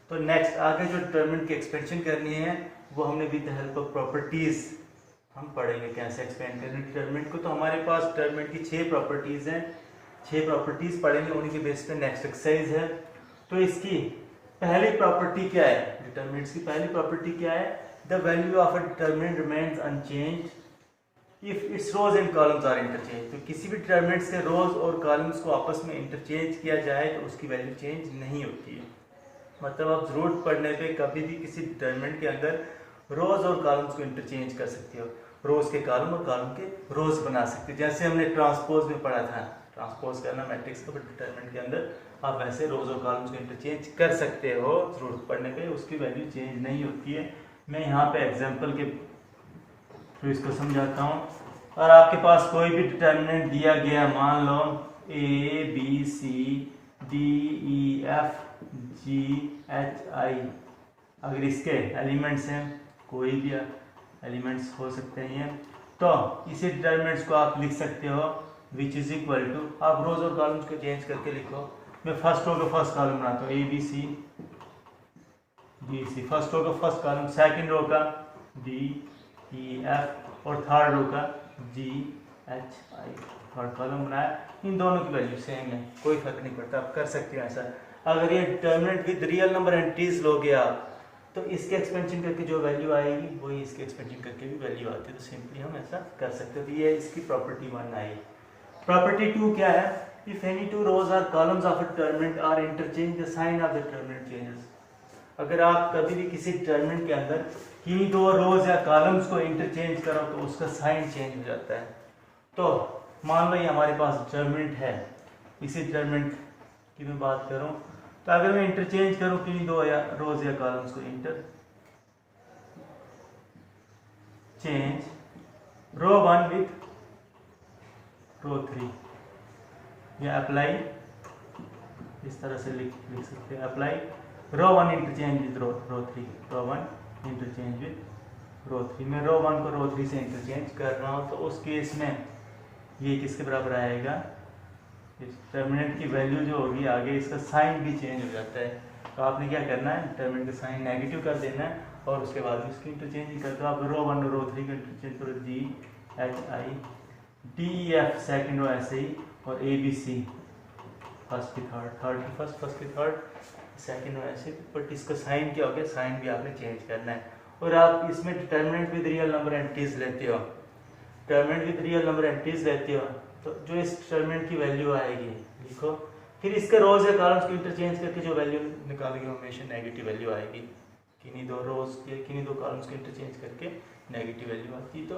तो नेक्स्ट आगे जो डिटरमिनेंट की एक्सपेंशन करनी है वो हमने with the help of properties हम पढ़ेंगे कैसे एक्सपेंड करने डिटरमिनेंट को। तो हमारे पास डिटरमिनेंट की 6 प्रॉपर्टीज हैं, 6 प्रॉपर्टीज पढ़ेंगे, उन्हीं के बेस पे नेक्स्ट एक्सरसाइज है। तो इसकी पहली प्रॉपर्टी क्या है, डिटरमिनेंट्स की पहली प्रॉपर्टी क्या है, the value of a determinant remains unchanged if its rows and columns are interchange. तो किसी भी डिटरमिनेंट से रोज और कॉलम्स को आपस में इंटरचेंज किया जाए तो उसकी वैल्यू चेंज नहीं होती है। मतलब आप जरूरत पड़ने पे कभी भी किसी डिटरमिनेंट के अंदर रोज और कॉलम्स को इंटरचेंज कर सकते हो, रोज के कॉलम और कॉलम के रोज बना सकते हो। जैसे हमने ट्रांसपोज में पढ़ा था, ट्रांसपोज करना मैट्रिक्स को डिटरमिनेंट के अंदर, आप वैसे रोज और कॉलम्स को इंटरचेंज कर सकते हो जरूरत पड़ने पे, उसकी वैल्यू चेंज नहीं होती है। मैं यहाँ पे एग्जांपल के थ्रू इसको समझाता हूँ। और आपके पास कोई भी डिटरमिनेंट दिया गया, मान लो A B C D E F G H I, अगर इसके एलिमेंट्स हैं, कोई भी एलिमेंट्स हो सकते हैं, तो इसी डिटरमिनेंट्स को आप लिख सकते हो विच इज इक्वल टू, आप रोज और कॉलम्स को चेंज करके लिखो। मैं फर्स्ट रो का फर्स्ट कॉलम बनाता हूँ A B C D C, first row का फर्स्ट कॉलम, सेकंड रो का D E F और थर्ड रो का G H I, third column बनाया। इन दोनों की वैल्यू सेम है, कोई फर्क नहीं पड़ता, आप कर सकते हैं ऐसा। अगर ये determinant with real number entries लोगे आप, तो इसके एक्सपेंशन करके जो वैल्यू आएगी वही इसके एक्सपेंशन करके भी वैल्यू आती है। तो सिंपली हम ऐसा कर सकते हो। तो ये इसकी प्रॉपर्टी 1 आई। प्रॉपर्टी 2 क्या है, if any two rows or columns of a determinant are interchange the sign of the determinant changes. अगर आप कभी भी किसी डिटरमिनेंट के अंदर किन्हीं 2 रोज या कॉलम्स को इंटरचेंज करो तो उसका साइन चेंज हो जाता है। तो मान लो ये हमारे पास डिटरमिनेंट है, इसी डिटरमिनेंट की मैं बात करूं, तो अगर मैं इंटरचेंज करूं किन्हीं 2 या रोज या कॉलम्स को, इंटरचेंज रो 1 विथ रो 3, या अप्लाई, इस तरह से लिख सकते हैं, apply row 1 interchange with row 3, row 1 interchange with row 3। मैं रो 1 को रो 3 से इंटरचेंज कर रहा हूं, तो उस केस में ये किसके बराबर आएगा, इस डिटरमिनेंट की वैल्यू जो होगी आगे इसका साइन भी चेंज हो जाता है। तो आपने क्या करना है, डिटरमिनेंट का साइन नेगेटिव कर देना है और उसके बाद इसकी इंटरचेंज ही करते हो। आप रो 1 और रो 3 का इंटरचेंज करो, G H I D E F second row ऐसे ही, और A B C फर्स्ट की थर्ड, थर्ड की फर्स्ट, फर्स्ट की थर्ड, सेकंड रो ऐसे। बट इसका साइन क्या हो गया, साइन भी आपने चेंज करना है। और आप इसमें determinant with real number entries लेते हो, determinant with real number entries लेते हो, तो जो इस डिटरमिनेंट की वैल्यू आएगी लिखो, फिर इसके रोज या कॉलम्स को इंटरचेंज करके जो वैल्यू निकालोगे हमेशा नेगेटिव वैल्यू आएगी। किन्हीं 2 रोज या किन्हीं 2 कॉलम्स को इंटरचेंज करके नेगेटिव वैल्यू आती है। तो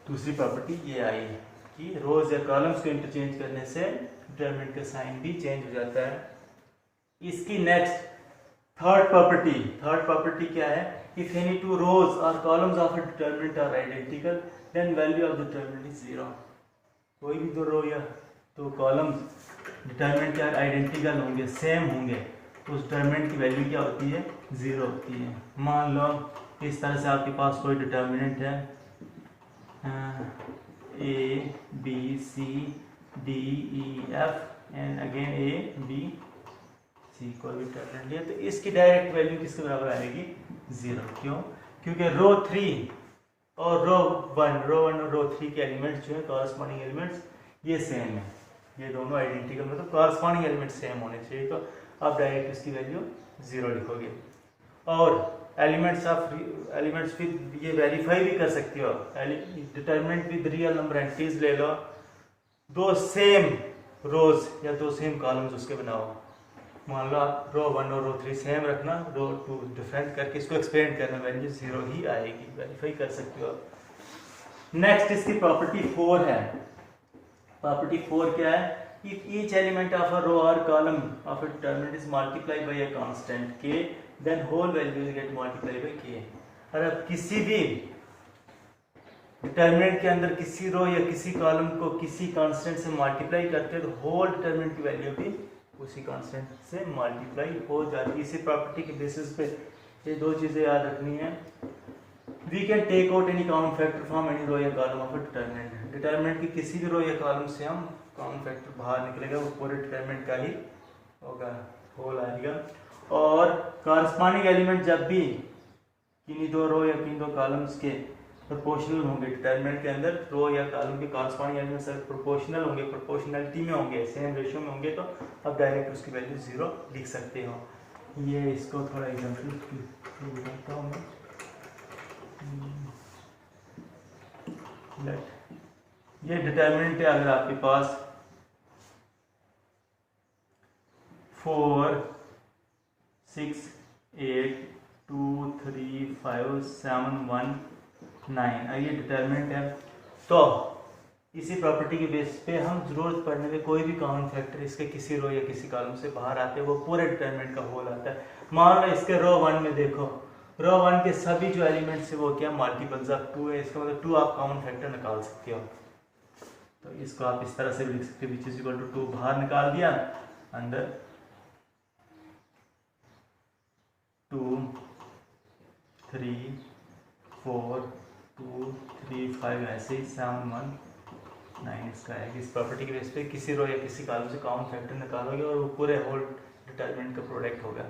दूसरी प्रॉपर्टी ये आई है कि रोज या कॉलम्स को इंटरचेंज करने से डिटरमिनेंट का साइन भी चेंज हो जाता है। इसकी नेक्स्ट थर्ड प्रॉपर्टी क्या है, इफ एनी 2 रोज और columns of a determinant are identical then value of the determinant is 0। कोई भी 2 रो या 2 कॉलम्स डिटरमिनेंट के आइडेंटिकल होंगे, सेम होंगे, तो उस डिटरमिनेंट की वैल्यू क्या होती है, 0 होती है। मान लो इस तरह से आपके पास कोई डिटरमिनेंट है, A B C D E F and again A B C, कोई भी डिटरमिनेंट लिया, तो इसकी डायरेक्ट वैल्यू किसके बराबर आएगी, 0। क्यों, क्योंकि रो 3 और रो 1 और रो 3 के एलिमेंट्स जो है कॉरस्पॉन्डिंग एलिमेंट्स ये सेम है, ये दोनों आइडेंटिकल, मतलब कॉरस्पॉन्डिंग एलिमेंट्स सेम होने चाहिए। तो आप डायरेक्ट इसकी वैल्यू 0 लिखोगे। और एलिमेंट्स विद ये वेरीफाई भी कर सकते हो। Determinant with real number entities ले लो, दो सेम रोज या दो सेम कॉलम्स उसके बनाओ। मान लो आप रो 1 और रो 3 सेम रखना, रो 2 डिफरेंट करके इसको एक्सपेंड करना, वैल्यू 0 ही आएगी, वेरीफाई कर सकते हो आप। नेक्स्ट इसकी प्रॉपर्टी 4 है। प्रॉपर्टी 4 क्या है? If each element of a row or column of a determinant is multiplied by a constant k, then whole values get multiplied by k। और अब किसी भी डिटर्मिनेंट के अंदर किसी रो या किसी कॉलम को किसी कांस्टेंट से मल्टीप्लाई करते हैं तो होल डिटर्मिनेंट की वैल्यू भी उसी कांस्टेंट से मल्टीप्लाई हो जाती है। इसी प्रॉपर्टी के बेसिस पे ये दो चीज़ें याद रखनी है। We can take out any common factor from any row या column of a determinant. Determinant की किसी भी रो या कॉलम से हम कॉमन फैक्टर बाहर निकलेगा, वो पूरे डिटरमिनेंट का ही होगा, होल आएगा। और कॉरस्पॉन्डिंग एलिमेंट जब भी किन्हीं दो रो या किन्हीं दो कॉलम्स के प्रोपोर्शनल होंगे, डिटरमिनेंट के अंदर रो या कॉलम के कॉरस्पॉन्डिंग एलिमेंट्स अगर प्रोपोर्शनल होंगे, प्रोपोर्शनलिटी में होंगे, सेम रेशियो में होंगे, तो आप डायरेक्ट उसकी वैल्यू 0 लिख सकते हो। ये इसको थोड़ा एग्जाम्पल बताता हूँ मैं। ये डिटरमिनेंट है, अगर आपके पास 4 6 8 2 3 5 7 1 9, ये डिटरमिनेंट है। तो इसी प्रॉपर्टी के बेस पे हम जरूरत पड़ने पे कोई भी कॉमन फैक्टर इसके किसी रो या किसी कॉलम से बाहर आते हैं, वो पूरे डिटरमिनेंट का होल आता है। मान लो इसके रो 1 में देखो, रो 1 के सभी जो एलिमेंट्स है वो क्या मल्टीपल्स ऑफ 2 है, इसका मतलब 2 आप कॉमन फैक्टर निकाल सकते हो। तो इसको आप इस तरह से भी लिख सकते हो, विच इज इक्वल टू 2 बाहर निकाल दिया, अंदर 2 3 4 2 3 5 ऐसे ही 7 1 9 इसका है। इस प्रॉपर्टी के बेस पे किसी रो या किसी कॉलम से कॉमन फैक्टर निकालोगे और वो पूरे होल डिटरमिनेंट का प्रोडक्ट होगा।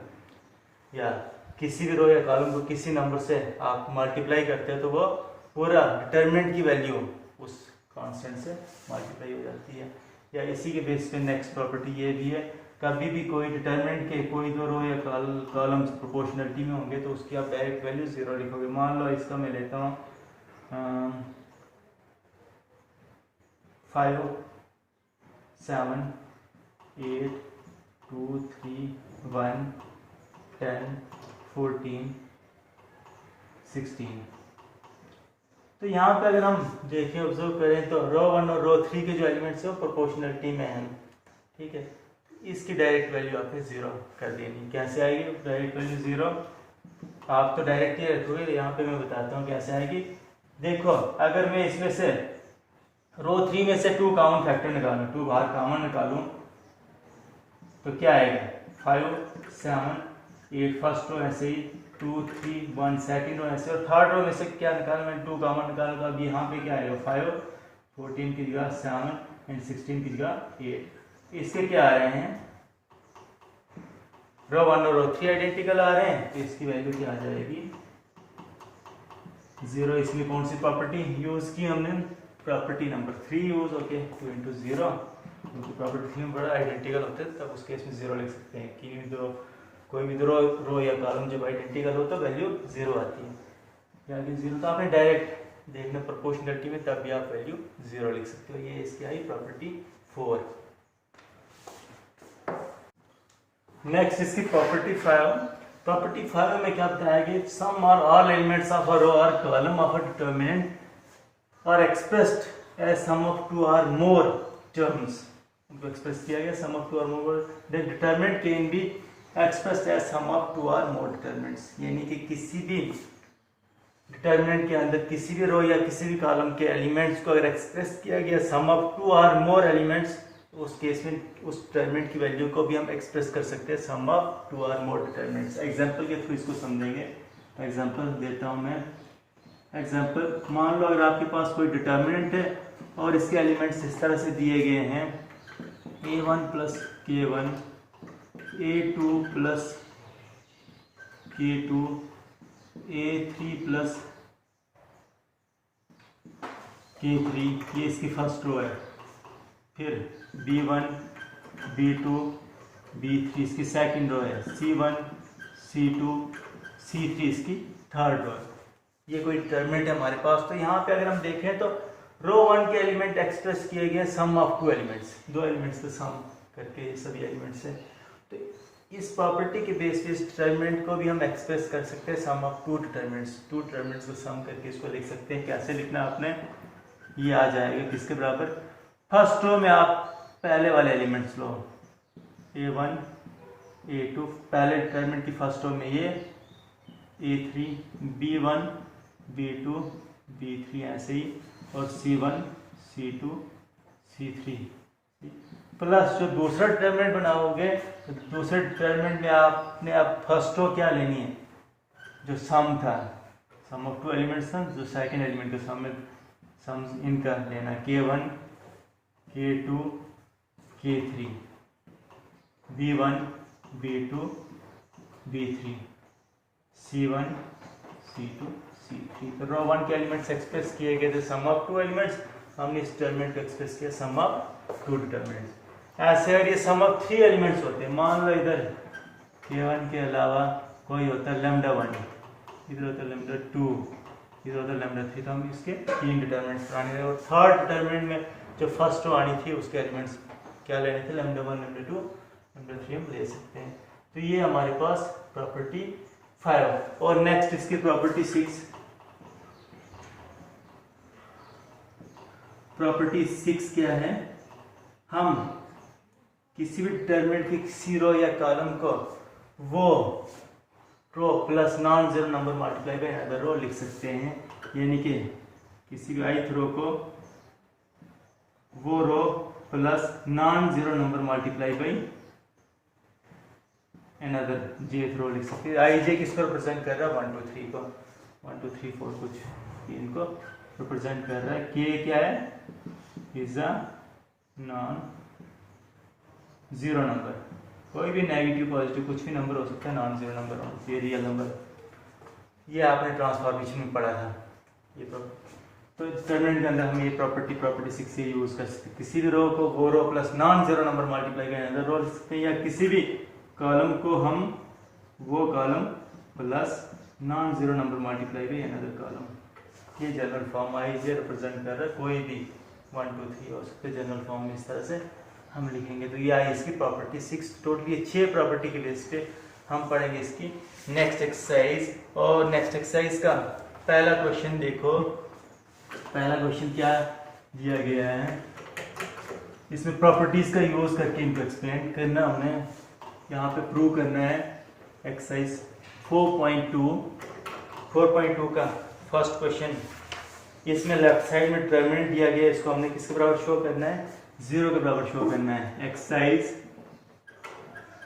या किसी भी रो या कॉलम को किसी नंबर से आप मल्टीप्लाई करते हो तो वो पूरा डिटरमिनेंट की वैल्यू उस कांस्टेंट से मल्टीप्लाई हो जाती है। या इसी के बेस पे नेक्स्ट प्रॉपर्टी ये भी है, कभी भी कोई डिटरमिनेंट के कोई दो रो या कॉलम्स प्रोपोर्शनलिटी में होंगे तो उसकी आप डायरेक्ट वैल्यू 0 लिखोगे। मान लो इसका मैं लेता हूँ 5 7 8 2 3 1 10 14 16। तो यहाँ पे अगर हम देखें, ऑब्जर्व करें तो रो 1 और रो 3 के जो एलिमेंट्स है वो प्रोपोर्शनलिटी में हैं, ठीक है। इसकी डायरेक्ट वैल्यू आपने 0 कर देनी। कैसे आएगी डायरेक्ट वैल्यू 0? आप तो डायरेक्ट ही रखोगे, यहाँ पे मैं बताता हूँ कैसे आएगी। देखो, अगर मैं इसमें से रो 3 में से 2 कॉमन फैक्टर निकालूं, 2 बाहर कॉमन निकालूं तो क्या आएगा? 5 7 8 फर्स्ट रो ऐसे ही, 2 3 1 सेकंड रो ऐसे, और थर्ड रो में से क्या निकालूं? मैं 2 कॉमन निकालूं तो अब यहाँ पे क्या आएगा? 5 14 की जगह 7 एंड 16 की जगह 8। इसके क्या आ रहे हैं? रो 1 और रो 3 आइडेंटिकल आ रहे हैं, तो इसकी वैल्यू क्या आ जाएगी? 0। इसमें कौन सी प्रॉपर्टी यूज की हमने? Property number 3 use. ओके, 2 × 0, क्योंकि प्रॉपर्टी 3 में बड़ा आइडेंटिकल होते हैं, तब उस केस में 0 लिख सकते हैं कि कोई भी रो या कॉलम जब आइडेंटिकल हो तो वैल्यू 0 आती है। यानी 0 तो आपने डायरेक्ट देखना प्रोपोर्शनलिटी में, तब भी आप वैल्यू 0 लिख सकते हो। ये इसकी आई प्रॉपर्टी 4। नेक्स्ट इसकी प्रॉपर्टी 5। प्रॉपर्टी 5 में क्या बताया कि सम और all elements of a row और column of a determinant are expressed as sum of 2 और मोर टर्म्स। उनको एक्सप्रेस किया गया सम ऑफ 2 और more, the determinant can be expressed as sum of 2 और मोर डिटरमिनेंट्स। यानी कि किसी भी डिटरमिनेंट के अंदर किसी भी रो या किसी भी कॉलम के एलिमेंट्स को अगर एक्सप्रेस किया गया सम ऑफ 2 और मोर एलिमेंट्स, उस केस में उस डिटरमिनेंट की वैल्यू को भी हम एक्सप्रेस कर सकते हैं सम ऑफ 2 और मोर डिटरमिनेंट्स। एग्जांपल के थ्रू इसको समझेंगे। एग्जांपल देता हूं मैं। एग्जांपल, मान लो अगर आपके पास कोई डिटरमिनेंट है और इसके एलिमेंट्स इस तरह से दिए गए हैं, a1 + k1, a2 + k2, a3 + k3, ये इसकी फर्स्ट रो है। फिर b1 b2 b3 इसकी सेकंड रो है, c1 c2 C3 इसकी थर्ड रो है। ये कोई डिटरमिनेंट है हमारे पास। तो यहाँ पे अगर हम देखें तो रो 1 के एलिमेंट एक्सप्रेस किए गए सम ऑफ 2 एलिमेंट्स, 2 एलिमेंट्स का सम करके ये सभी एलिमेंट्स हैं। तो इस प्रॉपर्टी के बेस पे इस डिटरमिनेंट को भी हम एक्सप्रेस कर सकते हैं सम ऑफ 2 डिटरमिनेंट्स, 2 डिटरमिनेंट्स को सम करके इसको लिख सकते हैं। कैसे लिखना आपने, ये आ जाएगा किसके बराबर, फर्स्ट रो में आप पहले वाले एलिमेंट्स लो, A1 A2, पहले डिटरमिनेंट की फर्स्ट रो में ये A3 B1 B2 B3 ऐसे ही, और C1 C2 C3 प्लस जो दूसरा डिटरमिनेंट बनाओगे तो दूसरे डिटरमिनेंट में आपने अब फर्स्ट रो क्या लेनी है, जो सम था, सम ऑफ 2 एलिमेंट्स था, जो सेकंड एलिमेंट का सम है, सम इनका लेना K1 K2 K3 B1 B2 B3 C1 C2 C3। तो रो 1 के एलिमेंट्स एक्सप्रेस किए गए थे सम ऑफ 2 एलिमेंट्स, हमने इस डिटरमिनेंट को एक्सप्रेस किया सम ऑफ 2 डिटरमिनेंट्स। ऐसे अगर ये सम ऑफ 3 एलिमेंट्स होते हैं, मान लो इधर K1 के अलावा कोई होता है λ1, इधर होता है λ2, इधर होता है λ3, तो हम इसके 3 डिटरमिनेंट्स बनाने थे। और थर्ड डिटरमिनेंट में जो फर्स्ट रो आनी थी उसके एलिमेंट्स क्या लेने थे, λ1 λ2 λ3 हम ले सकते हैं। तो ये हमारे पास प्रॉपर्टी 5। और नेक्स्ट इसकी प्रॉपर्टी 6। प्रॉपर्टी 6 क्या है, हम किसी भी डिटरमिनेंट की किसी रो या कॉलम को वो row plus non zero number multiply by other row लिख सकते हैं। यानी कि किसी भी ith रो को वो row plus non zero number multiply by another jth row लिख सकते हैं। ij किसको रिप्रेजेंट कर रहा है, 1 2 3 को, 1 2 3 4 कुछ इनको रिप्रेजेंट कर रहा है। k क्या है, is a non zero number, कोई भी नेगेटिव पॉजिटिव कुछ भी नंबर हो सकता है, नॉन जीरो नंबर हो, ये रियल नंबर। ये आपने ट्रांसफॉर्मेशन में पढ़ा था ये तो डिटरमिनेंट के अंदर हम ये प्रॉपर्टी 6 से यूज कर सकते हैं। किसी भी रो को वो row plus non zero number multiply by another row लिख सकते हैं, या किसी भी कॉलम को हम वो column plus non zero number multiply by another column. ये जनरल फॉर्म ij रिप्रेजेंट कर रहा है, कोई भी 1 2 3 हो सकते हैं जनरल फॉर्म में, इस तरह से हम लिखेंगे। तो ये आई इसकी प्रॉपर्टी 6। टोटली 6 प्रॉपर्टी के बेस पे हम पढ़ेंगे इसकी नेक्स्ट एक्सरसाइज। और नेक्स्ट एक्सरसाइज का पहला क्वेश्चन देखो, पहला क्वेश्चन क्या दिया गया है, इसमें प्रॉपर्टीज का यूज करके इनको एक्सप्लेन करना, हमें यहाँ पे प्रूव करना है। एक्सरसाइज 4.2 का फर्स्ट क्वेश्चन, इसमें लेफ्ट साइड में डिटरमिनेंट दिया गया है, इसको हमने किसके बराबर शो करना है, 0 के बराबर शो करना है। एक्सरसाइज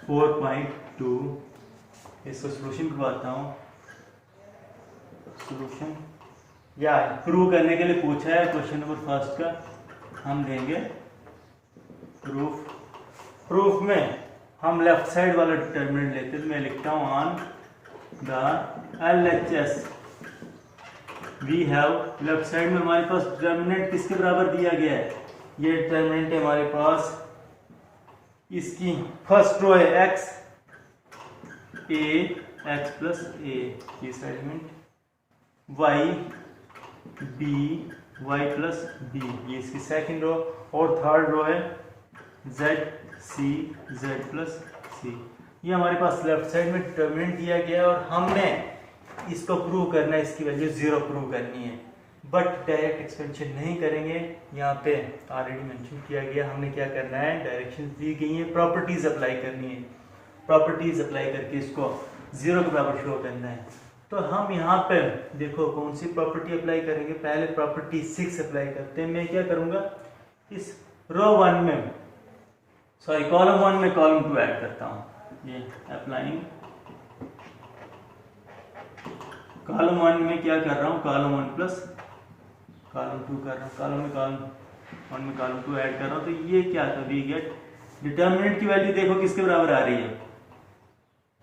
4.2, इसको सोल्यूशन करवाता हूँ। सोल्यूशन या प्रूव करने के लिए पूछा है क्वेश्चन नंबर फर्स्ट का, हम देंगे प्रूफ। प्रूफ में हम लेफ्ट साइड वाला डिटरमिनेंट लेते हैं, तो मैं लिखता हूँ on the LHS we have, left side में हमारे पास डिटरमिनेंट किसके बराबर दिया गया है, ये डिटरमिनेंट है हमारे पास, इसकी फर्स्ट रो है x प्लस a, तीसरा एलिमेंट y प्लस b, ये इसकी सेकंड रो, और थर्ड रो है z प्लस c। ये हमारे पास लेफ्ट साइड में डिटरमिनेंट दिया गया है और हमने इसको प्रूव करना है, इसकी वैल्यू 0 प्रूव करनी है। बट डायरेक्ट एक्सपेंशन नहीं करेंगे, यहाँ पे ऑलरेडी मेंशन किया गया, हमने क्या करना है, डायरेक्शंस दी गई हैं, प्रॉपर्टीज अप्लाई करनी है, प्रॉपर्टीज अप्लाई करके इसको 0 के बराबर शो करना है। तो हम यहाँ पे देखो कौन सी प्रॉपर्टी अप्लाई करेंगे, पहले प्रॉपर्टी 6 अप्लाई करते हैं। मैं क्या करूँगा, इस रो 1 में कॉलम 1 में कॉलम 2 ऐड करता हूँ, ये अप्लाइंग कॉलम 1 में क्या कर रहा हूँ, कॉलम 1 प्लस कॉलम 2 कर रहा हूँ, कॉलम 1 में कॉलम 2 ऐड कर रहा हूँ। तो ये क्या था, वी गेट डिटरमिनेंट की वैल्यू देखो किसके बराबर आ रही है,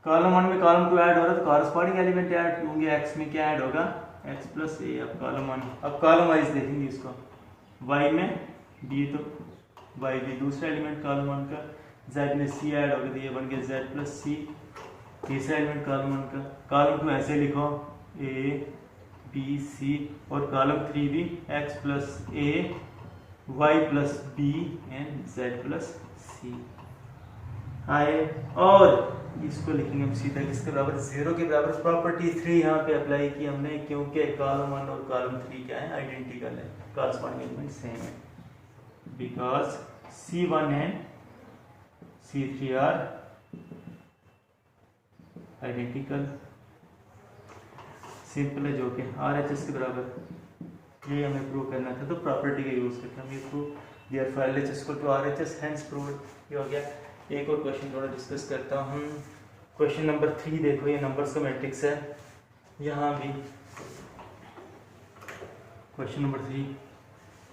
कॉलम 1 में कॉलम 2 ऐड हो रहा है, तो कॉरस्पॉन्डिंग एलिमेंट ऐड होंगे, एक्स में क्या ऐड होगा, एक्स प्लस ए। अब कॉलम 1, अब कॉलम वाइज देखेंगे इसको, वाई में बी, तो वाई भी दूसरा एलिमेंट कॉलम 1 का, जेड में सी ऐड होगा, तो ये बन गया जेड प्लस सी। तीसरा एलिमेंट कॉलम 1 का, कॉलम 2 ऐसे लिखो ए बी सी, और कॉलम 3 भी x plus a y plus b and z plus c आए। और इसको लिखेंगे हम सीधा किसके बराबर, 0 के बराबर। प्रॉपर्टी 3 यहाँ पे अप्लाई की हमने, क्योंकि कॉलम 1 और कॉलम 3 क्या है, आइडेंटिकल है, कॉरस्पॉन्डिंग एलिमेंट सेम है, because C1 and C3 are identical. Simple है, जो कि RHS के बराबर, ये हमें प्रूव करना था, तो प्रॉपर्टी का यूज करके हम ये prove, therefore LHS equal to RHS, hence proved, ये हो गया। एक और क्वेश्चन थोड़ा डिस्कस करता हूँ। क्वेश्चन नंबर 3 देखो, ये नंबर्स का मैट्रिक्स है। यहाँ भी क्वेश्चन नंबर 3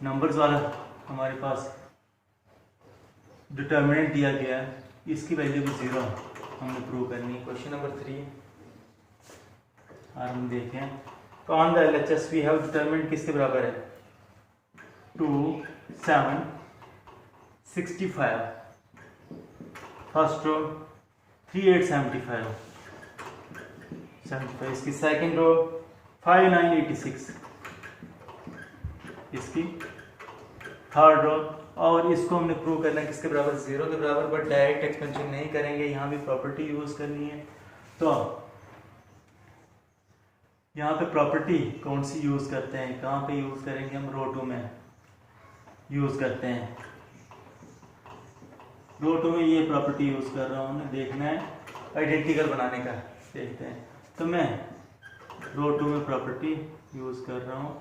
नंबर्स वाला हमारे पास डिटर्मिनेंट दिया गया है, इसकी वैल्यू भी 0 हमने प्रूव करनी है। क्वेश्चन नंबर 3 और हम देखें, तो on the LHS we have determinant किसके बराबर है, 2 7 65, फर्स्ट रो 3 8 75, इसकी सेकंड रो 5 9 86, इसकी थर्ड रो, और इसको हमने प्रूव करना है किसके बराबर, 0 के बराबर, बट डायरेक्ट एक्सपेंशन नहीं करेंगे, यहाँ भी प्रॉपर्टी यूज करनी है। तो यहाँ पे प्रॉपर्टी कौन सी यूज करते हैं, कहाँ पे यूज करेंगे, हम रो 2 में यूज करते हैं। रो 2 में ये प्रॉपर्टी यूज कर रहा हूँ, हमें देखना है आइडेंटिकल बनाने का, देखते हैं। तो मैं रो 2 में प्रॉपर्टी यूज कर रहा हूँ,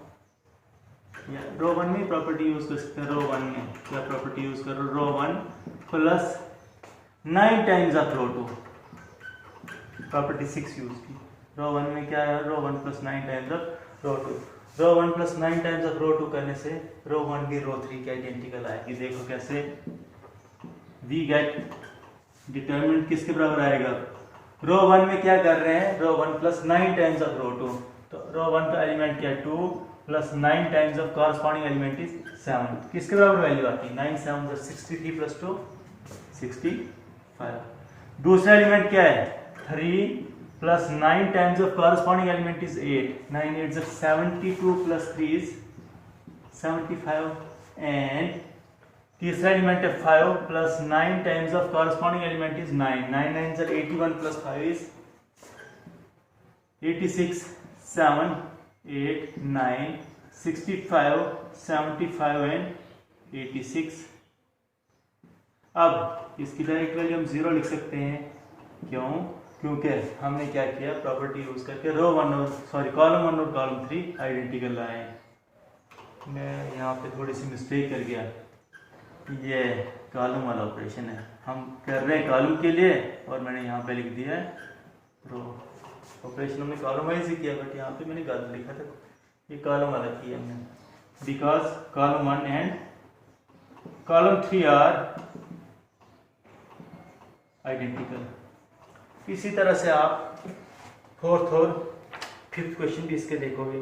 या रो 1 में प्रॉपर्टी यूज कर सकते हैं। रो 1 में क्या प्रॉपर्टी यूज कर रहा हूँ, row 1 plus 9 times of row 2, property 6 use की। रो 1 में क्या है, row 1 plus 9 times of row 2, row 1 plus 9 times of row 2 करने से रो 1 भी रो 3 के आइडेंटिकल आएगी। देखो कैसे, वी गेट डिटरमिनेंट किसके बराबर आएगा, रो 1 में क्या कर रहे हैं, रो 1 प्लस 9 टाइम्स ऑफ रो 2, तो रो 1 का एलिमेंट क्या है 2 plus 9 times of corresponding element is 7, किसके बराबर वैल्यू आती है, 9 7 63 प्लस 2 65। दूसरा एलिमेंट क्या है, 3 plus 9 times of corresponding element is 8, 9 8 72 plus 3 is 75, and तीसरा एलिमेंट है 5 plus 9 times of corresponding element is 9, 9 9 81 plus 5 is 86, 7 8 9 65 75 and 86। अब इसकी डायरेक्ट वैल्यू हम 0 लिख सकते हैं, क्यों, क्योंकि हमने क्या किया, प्रॉपर्टी यूज करके रो 1 और कॉलम 1 और कॉलम 3 आइडेंटिकल लाए। मैं यहाँ पे थोड़ी सी मिस्टेक कर गया, ये कॉलम वाला ऑपरेशन है, हम कर रहे हैं कॉलम के लिए, और मैंने यहाँ पे लिख दिया है रो। ऑपरेशन हमने कॉलम वाइज ही किया, बट यहाँ पे मैंने गलत लिखा था, ये कॉलम वाला किया हमने, because column 1 and column 3 are identical. इसी तरह से आप 4th और 5th क्वेश्चन भी इसके देखोगे।